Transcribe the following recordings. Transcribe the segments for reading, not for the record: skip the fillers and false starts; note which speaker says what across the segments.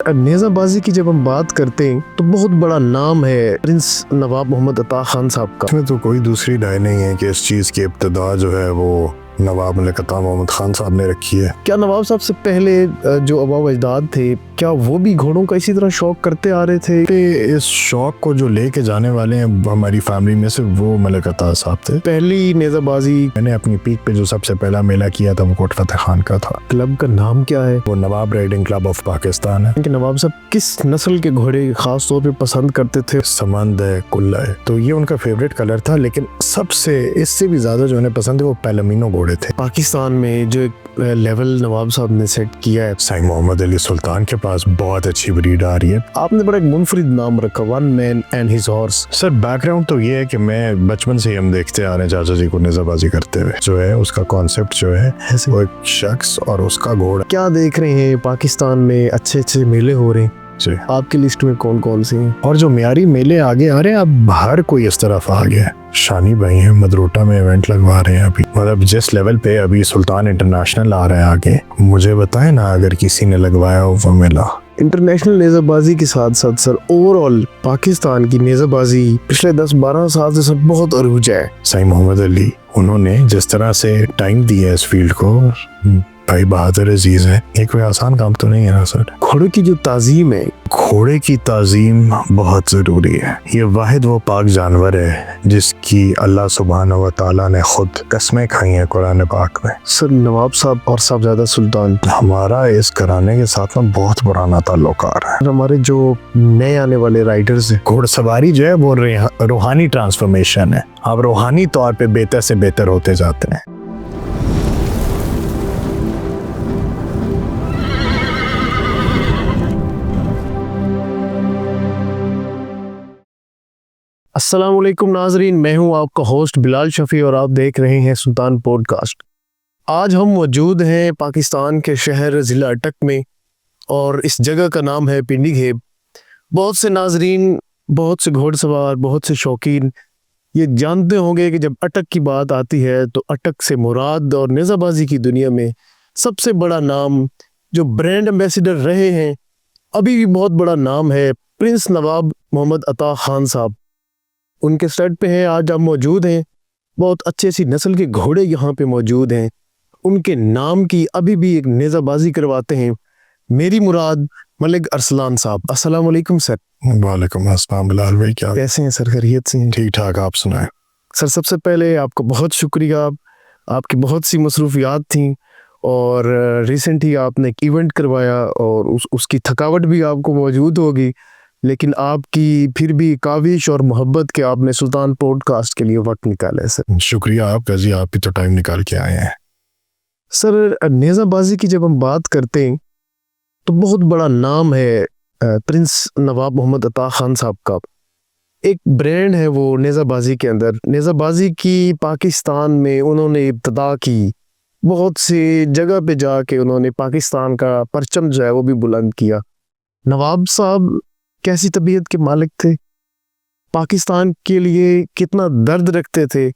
Speaker 1: नेज़ाबाजी की जब हम बात करते हैं तो बहुत बड़ा नाम है प्रिंस नवाब मोहम्मद अता खान साहब का।
Speaker 2: इसमें तो कोई दूसरी राय नहीं है कि इस चीज़ की इब्तिदा जो है वो नवाब मलिक अता मोहम्मद खान साहब ने रखी है।
Speaker 1: क्या नवाब साहब से पहले जो आबा अजदाद थे क्या वो भी घोड़ों का इसी तरह शौक करते आ रहे थे?
Speaker 2: कि इस शौक को जो लेके जाने वाले हैं हमारी फैमिली में से वो मलिक अता साहब थे।
Speaker 1: पहली नेज़ाबाजी
Speaker 2: मैंने अपनी पीक पे जो सबसे पहला मेला किया था वो कोट फतेह खान का था।
Speaker 1: क्लब का नाम क्या है?
Speaker 2: वो नवाब राइडिंग क्लब ऑफ पाकिस्तान है।
Speaker 1: कि नवाब साहब किस नस्ल के घोड़े खास तौर पे पसंद करते थे?
Speaker 2: समंद है, कुल्ला है, तो ये उनका फेवरेट कलर था। लेकिन सबसे इससे भी ज्यादा जो उन्हें पसंद है वो पैलामिनो घोड़े थे।
Speaker 1: पाकिस्तान में जो एक लेवल नवाब साहब ने सेट किया है,
Speaker 2: साईं मोहम्मद अली सुल्तान के पास बहुत अच्छी ब्रीड आ रही है।
Speaker 1: आपने बड़ा एक मुनफरिद नाम रखा, one man and his horse.
Speaker 2: Sir background तो ये है कि मैं बचपन से ही हम देखते आ रहे हैं चाचा जी को नेज़ाबाजी करते हुए। जो है उसका कॉन्सेप्ट जो है वो एक शख्स और उसका घोड़ा।
Speaker 1: क्या देख रहे हैं पाकिस्तान में अच्छे अच्छे मेले हो रहे हैं
Speaker 2: जी।
Speaker 1: आपकी लिस्ट में कौन कौन से हैं?
Speaker 2: और जो मियारी मेले आगे आ रहे हैं अब हर कोई इस तरफ आ गया है। शानी भाई हैं मदरोटा में इवेंट लगवा रहे हैं अभी। मतलब जिस लेवल पे अभी सुल्तान इंटरनेशनल आ रहा है आगे, मुझे बताए ना अगर किसी ने लगवाया हो वो मेला।
Speaker 1: इंटरनेशनल नेज़ाबाजी के साथ साथ सर ओवरऑल पाकिस्तान की नेज़ाबाजी पिछले 10-12 साल से सर बहुत अरूज है।
Speaker 2: साईं मोहम्मद अली उन्होंने जिस तरह से टाइम दिया है इस फील्ड को, भाई बहादुर अजीज है। ये कोई आसान काम तो नहीं है ना सर।
Speaker 1: घोड़ों की जो ताजीम है,
Speaker 2: घोड़े की ताजीम बहुत ज़रूरी है। ये वाहिद वो पाक जानवर है जिसकी अल्लाह सुब्हानहू व तआला ने खुद कस्में खाई हैं कुरान पाक में।
Speaker 1: सर नवाब साहब और साहबजादा सुल्तान,
Speaker 2: हमारा इस घराने के साथ में बहुत पुराना ताल्लुकार है।
Speaker 1: हमारे जो नए आने वाले राइडर्स हैं,
Speaker 2: घोड़सवारी जो है वो रूहानी ट्रांसफॉर्मेशन है। आप रूहानी तौर पे बेहतर से बेहतर होते जाते हैं।
Speaker 1: अस्सलाम वालेकुम नाजरीन, मैं हूं आपका होस्ट बिलाल शफी और आप देख रहे हैं सुल्तान पॉडकास्ट। आज हम मौजूद हैं पाकिस्तान के शहर ज़िला अटक में और इस जगह का नाम है पिंडी घेब। बहुत से नाजरीन, बहुत से घोड़सवार, बहुत से शौकीन ये जानते होंगे कि जब अटक की बात आती है तो अटक से मुराद और नेज़ाबाजी की दुनिया में सबसे बड़ा नाम जो ब्रांड एम्बेसडर रहे हैं, अभी भी बहुत बड़ा नाम है, प्रिंस नवाब मोहम्मद अता खान साहब। उनके स्टड पे हैं, आज हम मौजूद हैं। बहुत अच्छी सी नस्ल के घोड़े यहाँ पे मौजूद हैं। उनके नाम की अभी भी एक नेज़ाबाजी करवाते हैं। मेरी मुराद मलिक अरसलान साहब। अस्सलाम वालेकुम सर।
Speaker 2: वालेकुम अस्सलाम बिलाल भाई, क्या
Speaker 1: कैसे हैं सर? खैरियत से हैं?
Speaker 2: ठीक ठाक, आप सुनाएं।
Speaker 1: सर सबसे पहले आपको बहुत शुक्रिया। आपकी बहुत सी मसरूफियात थी और रिसेंट ही आपने एक इवेंट करवाया और उसकी थकावट भी आपको मौजूद होगी, लेकिन आपकी फिर भी काविश और मोहब्बत के आपने सुल्तान पॉडकास्ट के लिए वक्त निकाला है सर।
Speaker 2: शुक्रिया आपका जी, आप भी तो टाइम निकाल के आए हैं।
Speaker 1: सर नेज़ाबाजी की जब हम बात करते हैं तो बहुत बड़ा नाम है प्रिंस नवाब मोहम्मद अता खान साहब का। एक ब्रांड है वो नेज़ाबाजी के अंदर। नेज़ाबाजी की पाकिस्तान में उन्होंने इब्तिदा की, बहुत सी जगह पे जाके उन्होंने पाकिस्तान का परचम जो है वो भी बुलंद किया। नवाब साहब कैसी तबीयत के मालिक थे, पाकिस्तान के लिए कितना दर्द रखते थे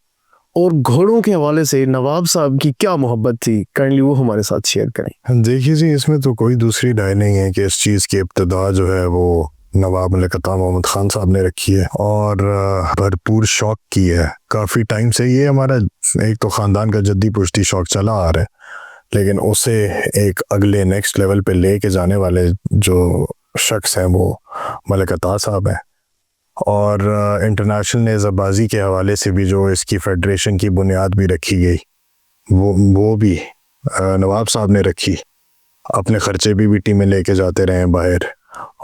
Speaker 1: और घोड़ों के हवाले से नवाब साहब की क्या मोहब्बत थी, काइंडली वो हमारे साथ शेयर करें।
Speaker 2: देखिए जी, इसमें तो कोई दूसरी राय नहीं है कि इस चीज़ की इब्तिदा जो है वो नवाब मलिक अता मोहम्मद खान साहब ने रखी है और भरपूर शौक की है। काफ़ी टाइम से ये हमारा एक तो ख़ानदान का जद्दी पुश्ती शौक चला आ रहा है, लेकिन उसे एक अगले नेक्स्ट लेवल पे ले के जाने वाले जो शख्स हैं वो मलिक अता साहब हैं। और इंटरनेशनल नेज़ाबाजी के हवाले से भी जो इसकी फेडरेशन की बुनियाद भी रखी गई वो भी नवाब साहब ने रखी। अपने ख़र्चे भी टीमें लेके जाते रहे हैं बाहर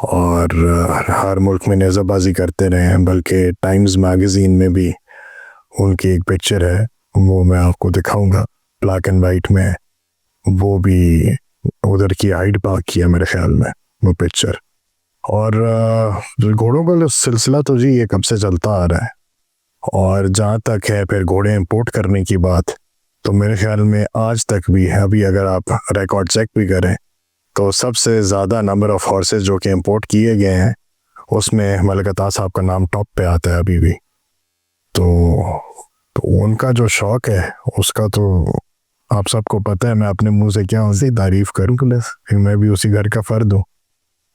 Speaker 2: और हर मुल्क में नेज़ाबाजी करते रहे हैं। बल्कि टाइम्स मैगज़ीन में भी उनकी एक पिक्चर है, वो मैं आपको दिखाऊंगा, ब्लैक एंड वाइट में। वो भी उधर की हाइड पार्क की है मेरे ख्याल में वो पिक्चर। और घोड़ों का सिलसिला तो जी ये कब से चलता आ रहा है। और जहाँ तक है फिर घोड़े इंपोर्ट करने की बात, तो मेरे ख्याल में आज तक भी है। अभी अगर आप रिकॉर्ड चेक भी करें तो सबसे ज़्यादा नंबर ऑफ़ हॉर्सेस जो कि इंपोर्ट किए गए हैं उसमें मलिक अता साहब का नाम टॉप पे आता है अभी भी। तो उनका जो शौक़ है उसका तो आप सबको पता है। मैं अपने मुंह से क्या उनकी तारीफ़ करूँ, मैं भी उसी घर का फ़र्द हूँ।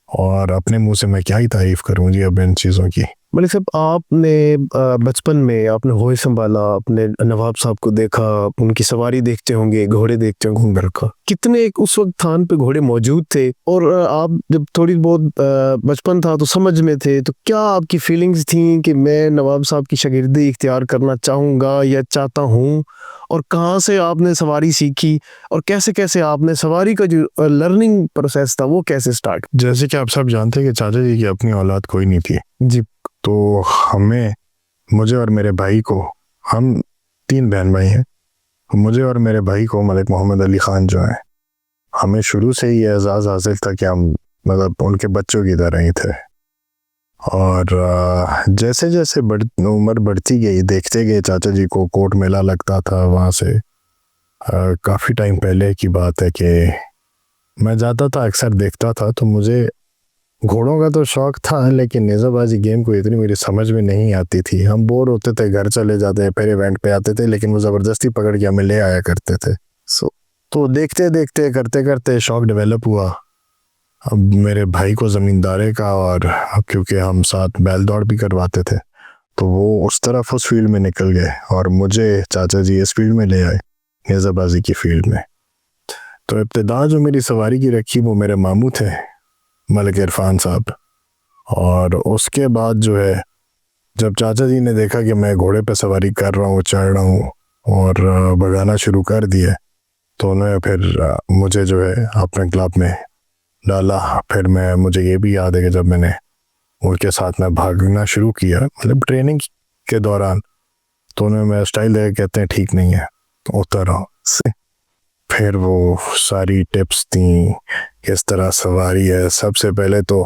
Speaker 2: और अपने मुंह से मैं क्या ही तारीफ करूं जी अब इन चीज़ों की।
Speaker 1: मलिक साहब, आपने बचपन में आपने होश संभाला, अपने नवाब साहब को देखा, उनकी सवारी देखते होंगे, घोड़े देखते होंगे, बिल्कुल कितने उस वक्त थान पे घोड़े मौजूद थे, और आप जब थोड़ी बहुत बचपन था तो समझ में थे, तो क्या आपकी फीलिंग्स थी कि मैं नवाब साहब की शागिर्दी इख्तियार करना चाहूँगा या चाहता हूँ, और कहाँ से आपने सवारी सीखी और कैसे कैसे आपने सवारी का जो लर्निंग प्रोसेस था वो कैसे स्टार्ट?
Speaker 2: जैसे कि आप सब जानते हैं कि चाचा जी की अपनी औलाद कोई नहीं थी,
Speaker 1: जी।
Speaker 2: तो हमें, मुझे और मेरे भाई को, हम 3 बहन भाई हैं, मुझे और मेरे भाई को मलिक मोहम्मद अली ख़ान जो है, हमें शुरू से ही एजाज़ हासिल था कि हम मतलब उनके बच्चों की तरह ही थे। और जैसे जैसे उम्र बढ़ती गई, देखते गए चाचा जी को, कोट मेला लगता था वहाँ से। काफ़ी टाइम पहले की बात है कि मैं जाता था, अक्सर देखता था, तो मुझे घोड़ों का तो शौक था, लेकिन नेज़ाबाजी गेम को इतनी मेरी समझ में नहीं आती थी। हम बोर होते थे, घर चले जाते, फिर इवेंट पे आते थे, लेकिन वो ज़बरदस्ती पकड़ के हमें ले आया करते थे। तो देखते देखते करते करते शौक डेवलप हुआ। अब मेरे भाई को ज़मींदारे का, और अब क्योंकि हम साथ बैल दौड़ भी करवाते थे, तो वो उस तरफ उस फील्ड में निकल गए, और मुझे चाचा जी इस फील्ड में ले आए, नेज़ाबाजी की फील्ड में। तो इब्तिदा जो मेरी सवारी की रखी वो मेरे मामू थे, मलिक इरफान साहब। और उसके बाद जो है, जब चाचा जी ने देखा कि मैं घोड़े पे सवारी कर रहा हूँ, चढ़ रहा हूँ और भगाना शुरू कर दिया, तो उन्होंने फिर मुझे जो है अपने क्लब में डाला। फिर मुझे ये भी याद है कि जब मैंने उनके साथ में भागना शुरू किया, मतलब ट्रेनिंग के दौरान, तो उन्होंने मेरा स्टाइल देखा, कहते हैं ठीक नहीं है, तो उतर आओ। फिर वो सारी टिप्स दी, किस तरह सवारी है। सबसे पहले तो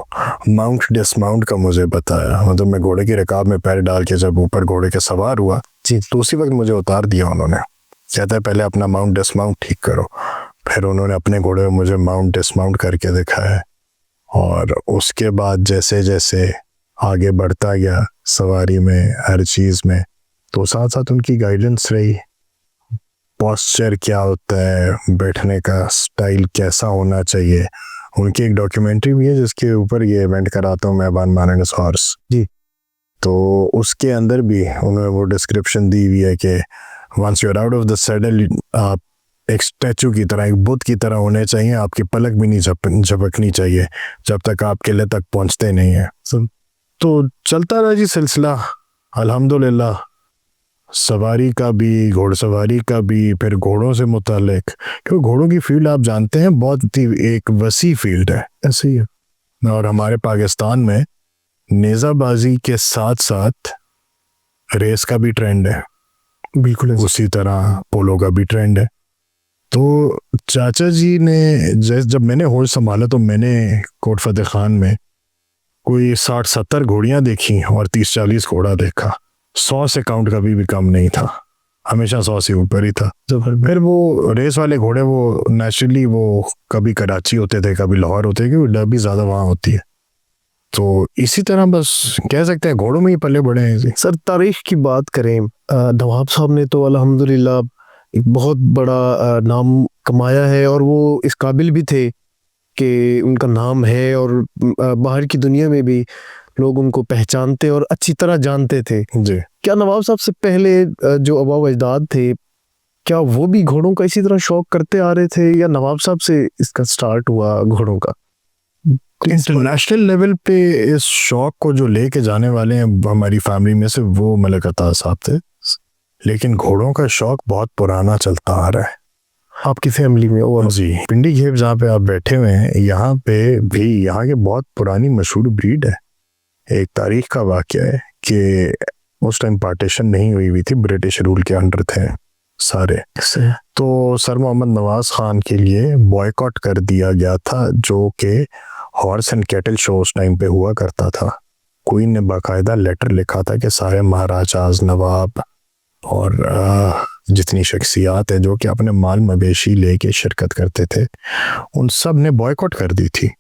Speaker 2: माउंट डिसमाउंट का मुझे बताया, मतलब मैं घोड़े की रकाब में पैर डाल के जब ऊपर घोड़े के सवार हुआ जी, तो उसी वक्त मुझे उतार दिया उन्होंने। कहता है पहले अपना माउंट डिसमाउंट ठीक करो। फिर उन्होंने अपने घोड़े में मुझे माउंट डिसमाउंट करके दिखाया, और उसके बाद जैसे जैसे आगे बढ़ता गया सवारी में, हर चीज़ में, तो साथ साथ उनकी गाइडेंस रही। पोस्चर क्या होता है, बैठने का स्टाइल कैसा होना चाहिए। उनकी एक डॉक्यूमेंट्री भी है जिसके ऊपर ये इवेंट कराता हूँ मैं, one man and his horse जी। तो उसके अंदर भी उन्होंने वो डिस्क्रिप्शन दी हुई है कि once you are out of the saddle, आप एक स्टैचू की तरह, एक बुद्ध की तरह होने चाहिए, आपकी पलक भी नहीं झपकनी चाहिए जब तक आप किले तक पहुँचते नहीं हैं। तो चलता रहा जी सिलसिला, अल्हम्दुलिल्लाह। सवारी का भी, घोड़सवारी का भी, फिर घोड़ों से मुतालिक, क्योंकि घोड़ों की फील्ड आप जानते हैं बहुत ही एक वसी फील्ड है, ऐसे ही है। और हमारे पाकिस्तान में नेज़ाबाजी के साथ साथ रेस का भी ट्रेंड है, बिल्कुल उसी तरह पोलो का भी ट्रेंड है। तो चाचा जी ने जब मैंने होश संभाला, तो मैंने कोट फतेह खान में कोई 60-70 घोड़ियाँ देखी और 30-40 घोड़ा देखा। 100 से काउंट कभी भी कम नहीं था, हमेशा 100 से ऊपर ही था। फिर वो रेस वाले घोड़े, वो नेचुरली वो कभी कराची होते थे, कभी लाहौर होते थे, क्योंकि डर भी ज़्यादा वहाँ होती है। तो इसी तरह बस कह सकते हैं घोड़ों में ही पले बड़े हैं।
Speaker 1: सर, तारीख की बात करें, नवाब साहब ने तो अल्हम्दुलिल्लाह एक बहुत बड़ा नाम कमाया है, और वो इस काबिल भी थे कि उनका नाम है, और बाहर की दुनिया में भी लोग उनको पहचानते और अच्छी तरह जानते थे
Speaker 2: जी।
Speaker 1: क्या नवाब साहब से पहले जो आबा अजदाद थे, क्या वो भी घोड़ों का इसी तरह शौक करते आ रहे थे, या नवाब साहब से इसका स्टार्ट हुआ घोड़ों का?
Speaker 2: इंटरनेशनल लेवल पे इस शौक को जो लेके जाने वाले हैं हमारी फैमिली में से, वो मलिक अतार साहब थे। लेकिन घोड़ों का शौक बहुत पुराना चलता आ रहा है
Speaker 1: आपकी फैमिली में। और
Speaker 2: जी, पिंडी घेव जहाँ पे आप बैठे हुए हैं, यहाँ पे भी यहाँ के बहुत पुरानी मशहूर ब्रीड है। एक तारीख का वाक़या है कि उस टाइम पार्टीशन नहीं हुई थी, ब्रिटिश रूल के अंडर थे सारे। तो सर मोहम्मद नवाज खान के लिए बॉयकॉट कर दिया गया था, जो कि हॉर्स एंड कैटल शो उस टाइम पे हुआ करता था। क्वीन ने बाकायदा लेटर लिखा था कि सारे महाराजाज, नवाब और जितनी शख्सियात है जो कि अपने माल मवेशी लेके शिरकत करते थे, उन सब ने बॉयकॉट कर दी थी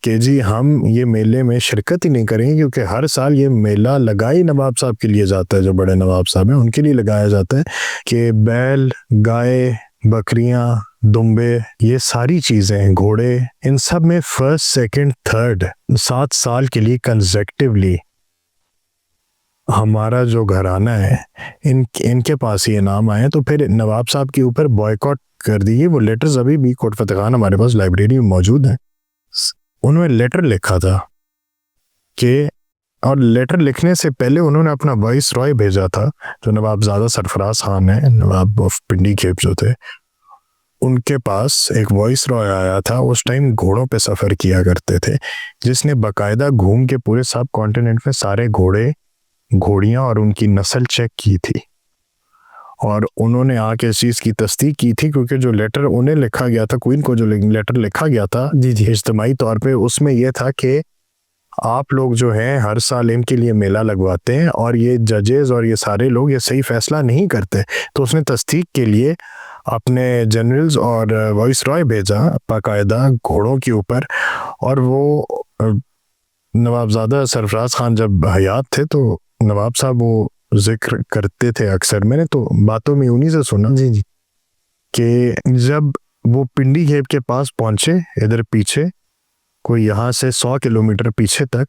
Speaker 2: कि जी हम ये मेले में शिरकत ही नहीं करेंगे, क्योंकि हर साल ये मेला लगाई नवाब साहब के लिए जाता है, जो बड़े नवाब साहब हैं उनके लिए लगाया जाता है कि बैल, गाय बकरियां, दुम्बे, ये सारी चीज़ें, घोड़े, इन सब में फर्स्ट, सेकंड, थर्ड 7 साल के लिए कंसेक्टिवली हमारा जो घराना है इनके पास ये नाम आए। तो फिर नवाब साहब के ऊपर बॉयकॉट कर दिए। वो लेटर्स अभी भी कोट फतेह खान हमारे पास लाइब्रेरी में मौजूद हैं। उन्होंने लेटर लिखा था कि, और लेटर लिखने से पहले उन्होंने अपना वाइस रॉय भेजा था जो नवाबजादा सरफराज खान है, नवाब ऑफ पिंडी खेप जो थे, उनके पास एक वॉइस रॉय आया था। उस टाइम घोड़ों पे सफ़र किया करते थे, जिसने बाकायदा घूम के पूरे सब कॉन्टिनेंट में सारे घोड़े, घोड़ियाँ और उनकी नस्ल चेक की थी। और उन्होंने आके इस चीज़ की तस्दीक की थी, क्योंकि जो लेटर उन्हें लिखा गया था, क्वीन को जो लेटर लिखा गया था
Speaker 1: जी
Speaker 2: इज्तिमाई तौर पे, उसमें यह था कि आप लोग जो हैं हर साल इनके लिए मेला लगवाते हैं और ये जजेस और ये सारे लोग ये सही फैसला नहीं करते। तो उसने तस्दीक के लिए अपने जनरल्स और वॉइस रॉय भेजा बाकायदा घोड़ों के ऊपर। और वो नवाबजादा सरफराज खान जब हयात थे तो नवाब साहब वो जिक्र करते थे अक्सर, मैंने तो बातों में उन्हीं से सुना
Speaker 1: जी
Speaker 2: कि जब वो पिंडी खेप के पास पहुंचे, इधर पीछे कोई यहाँ से 100 किलोमीटर पीछे तक,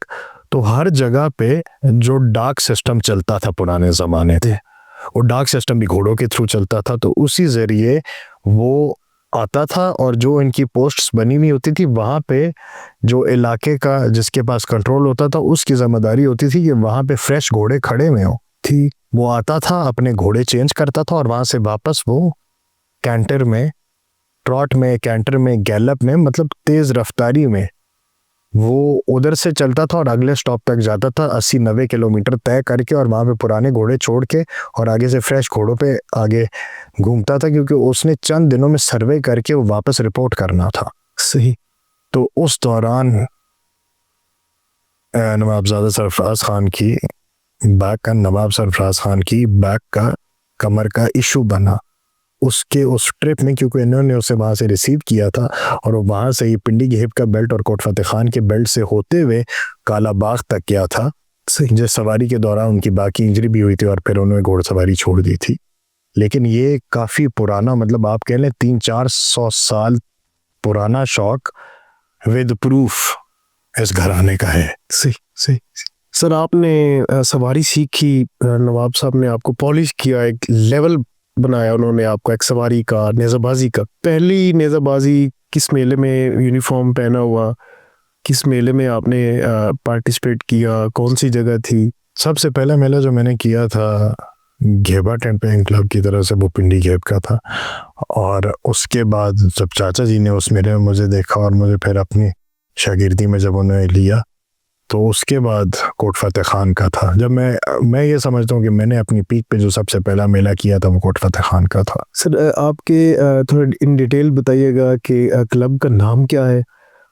Speaker 2: तो हर जगह पे जो डाक सिस्टम चलता था पुराने ज़माने थे, वो डाक सिस्टम भी घोड़ों के थ्रू चलता था। तो उसी ज़रिए वो आता था और जो इनकी पोस्ट्स बनी हुई होती थी वहाँ पे जो इलाके का जिसके पास कंट्रोल होता था उसकी जिम्मेदारी होती थी कि वहाँ पे फ्रेश घोड़े खड़े हुए हों। ठीक, वो आता था, अपने घोड़े चेंज करता था और वहाँ से वापस वो कैंटर में, ट्रॉट में, कैंटर में, गैलप में, मतलब तेज़ रफ्तारी में वो उधर से चलता था और अगले स्टॉप तक जाता था 80-90 किलोमीटर तय करके, और वहाँ पे पुराने घोड़े छोड़ के और आगे से फ्रेश घोड़ों पे आगे घूमता था, क्योंकि उसने चंद दिनों में सर्वे करके वो वापस रिपोर्ट करना था।
Speaker 1: सही।
Speaker 2: तो उस दौरान नवाबजादा सरफराज खान की बैक का कमर का इशू बना उसके उस ट्रिप में, क्योंकि इन्होंने उसे वहाँ से रिसीव किया था और वो वहाँ से ही पिंडी खेप का बेल्ट और कोट फतेह खान के बेल्ट से होते हुए काला बाग तक गया था। जिस सवारी के दौरान उनकी बाकी इंजरी भी हुई थी और फिर उन्होंने घोड़सवारी छोड़ दी थी। लेकिन ये काफ़ी पुराना, मतलब आप कह लें 300-400 साल पुराना शौक विद प्रूफ इस घराने का है।
Speaker 1: सही सही। सर आपने सवारी सीखी, नवाब साहब ने आपको पॉलिश किया, एक लेवल बनाया उन्होंने आपको एक सवारी का, नेज़ाबाजी का। पहली नेज़ाबाजी किस मेले में यूनिफॉर्म पहना हुआ, किस मेले में आपने पार्टिसिपेट किया, कौन सी जगह थी?
Speaker 2: सबसे पहला मेला जो मैंने किया था घेबा टेम्पिंग क्लब की तरफ से, वो पिंडी खेप का था। और उसके बाद जब चाचा जी ने उस मेले में मुझे देखा और मुझे फिर अपनी शागिर्दी में जब उन्होंने लिया, तो उसके बाद कोट फतेह खान का था। जब मैं ये समझता हूँ कि मैंने अपनी पीक पे जो सबसे पहला मेला किया था वो कोट फतेह खान का था।
Speaker 1: सर आपके थोड़ा इन डिटेल बताइएगा कि क्लब का नाम क्या है,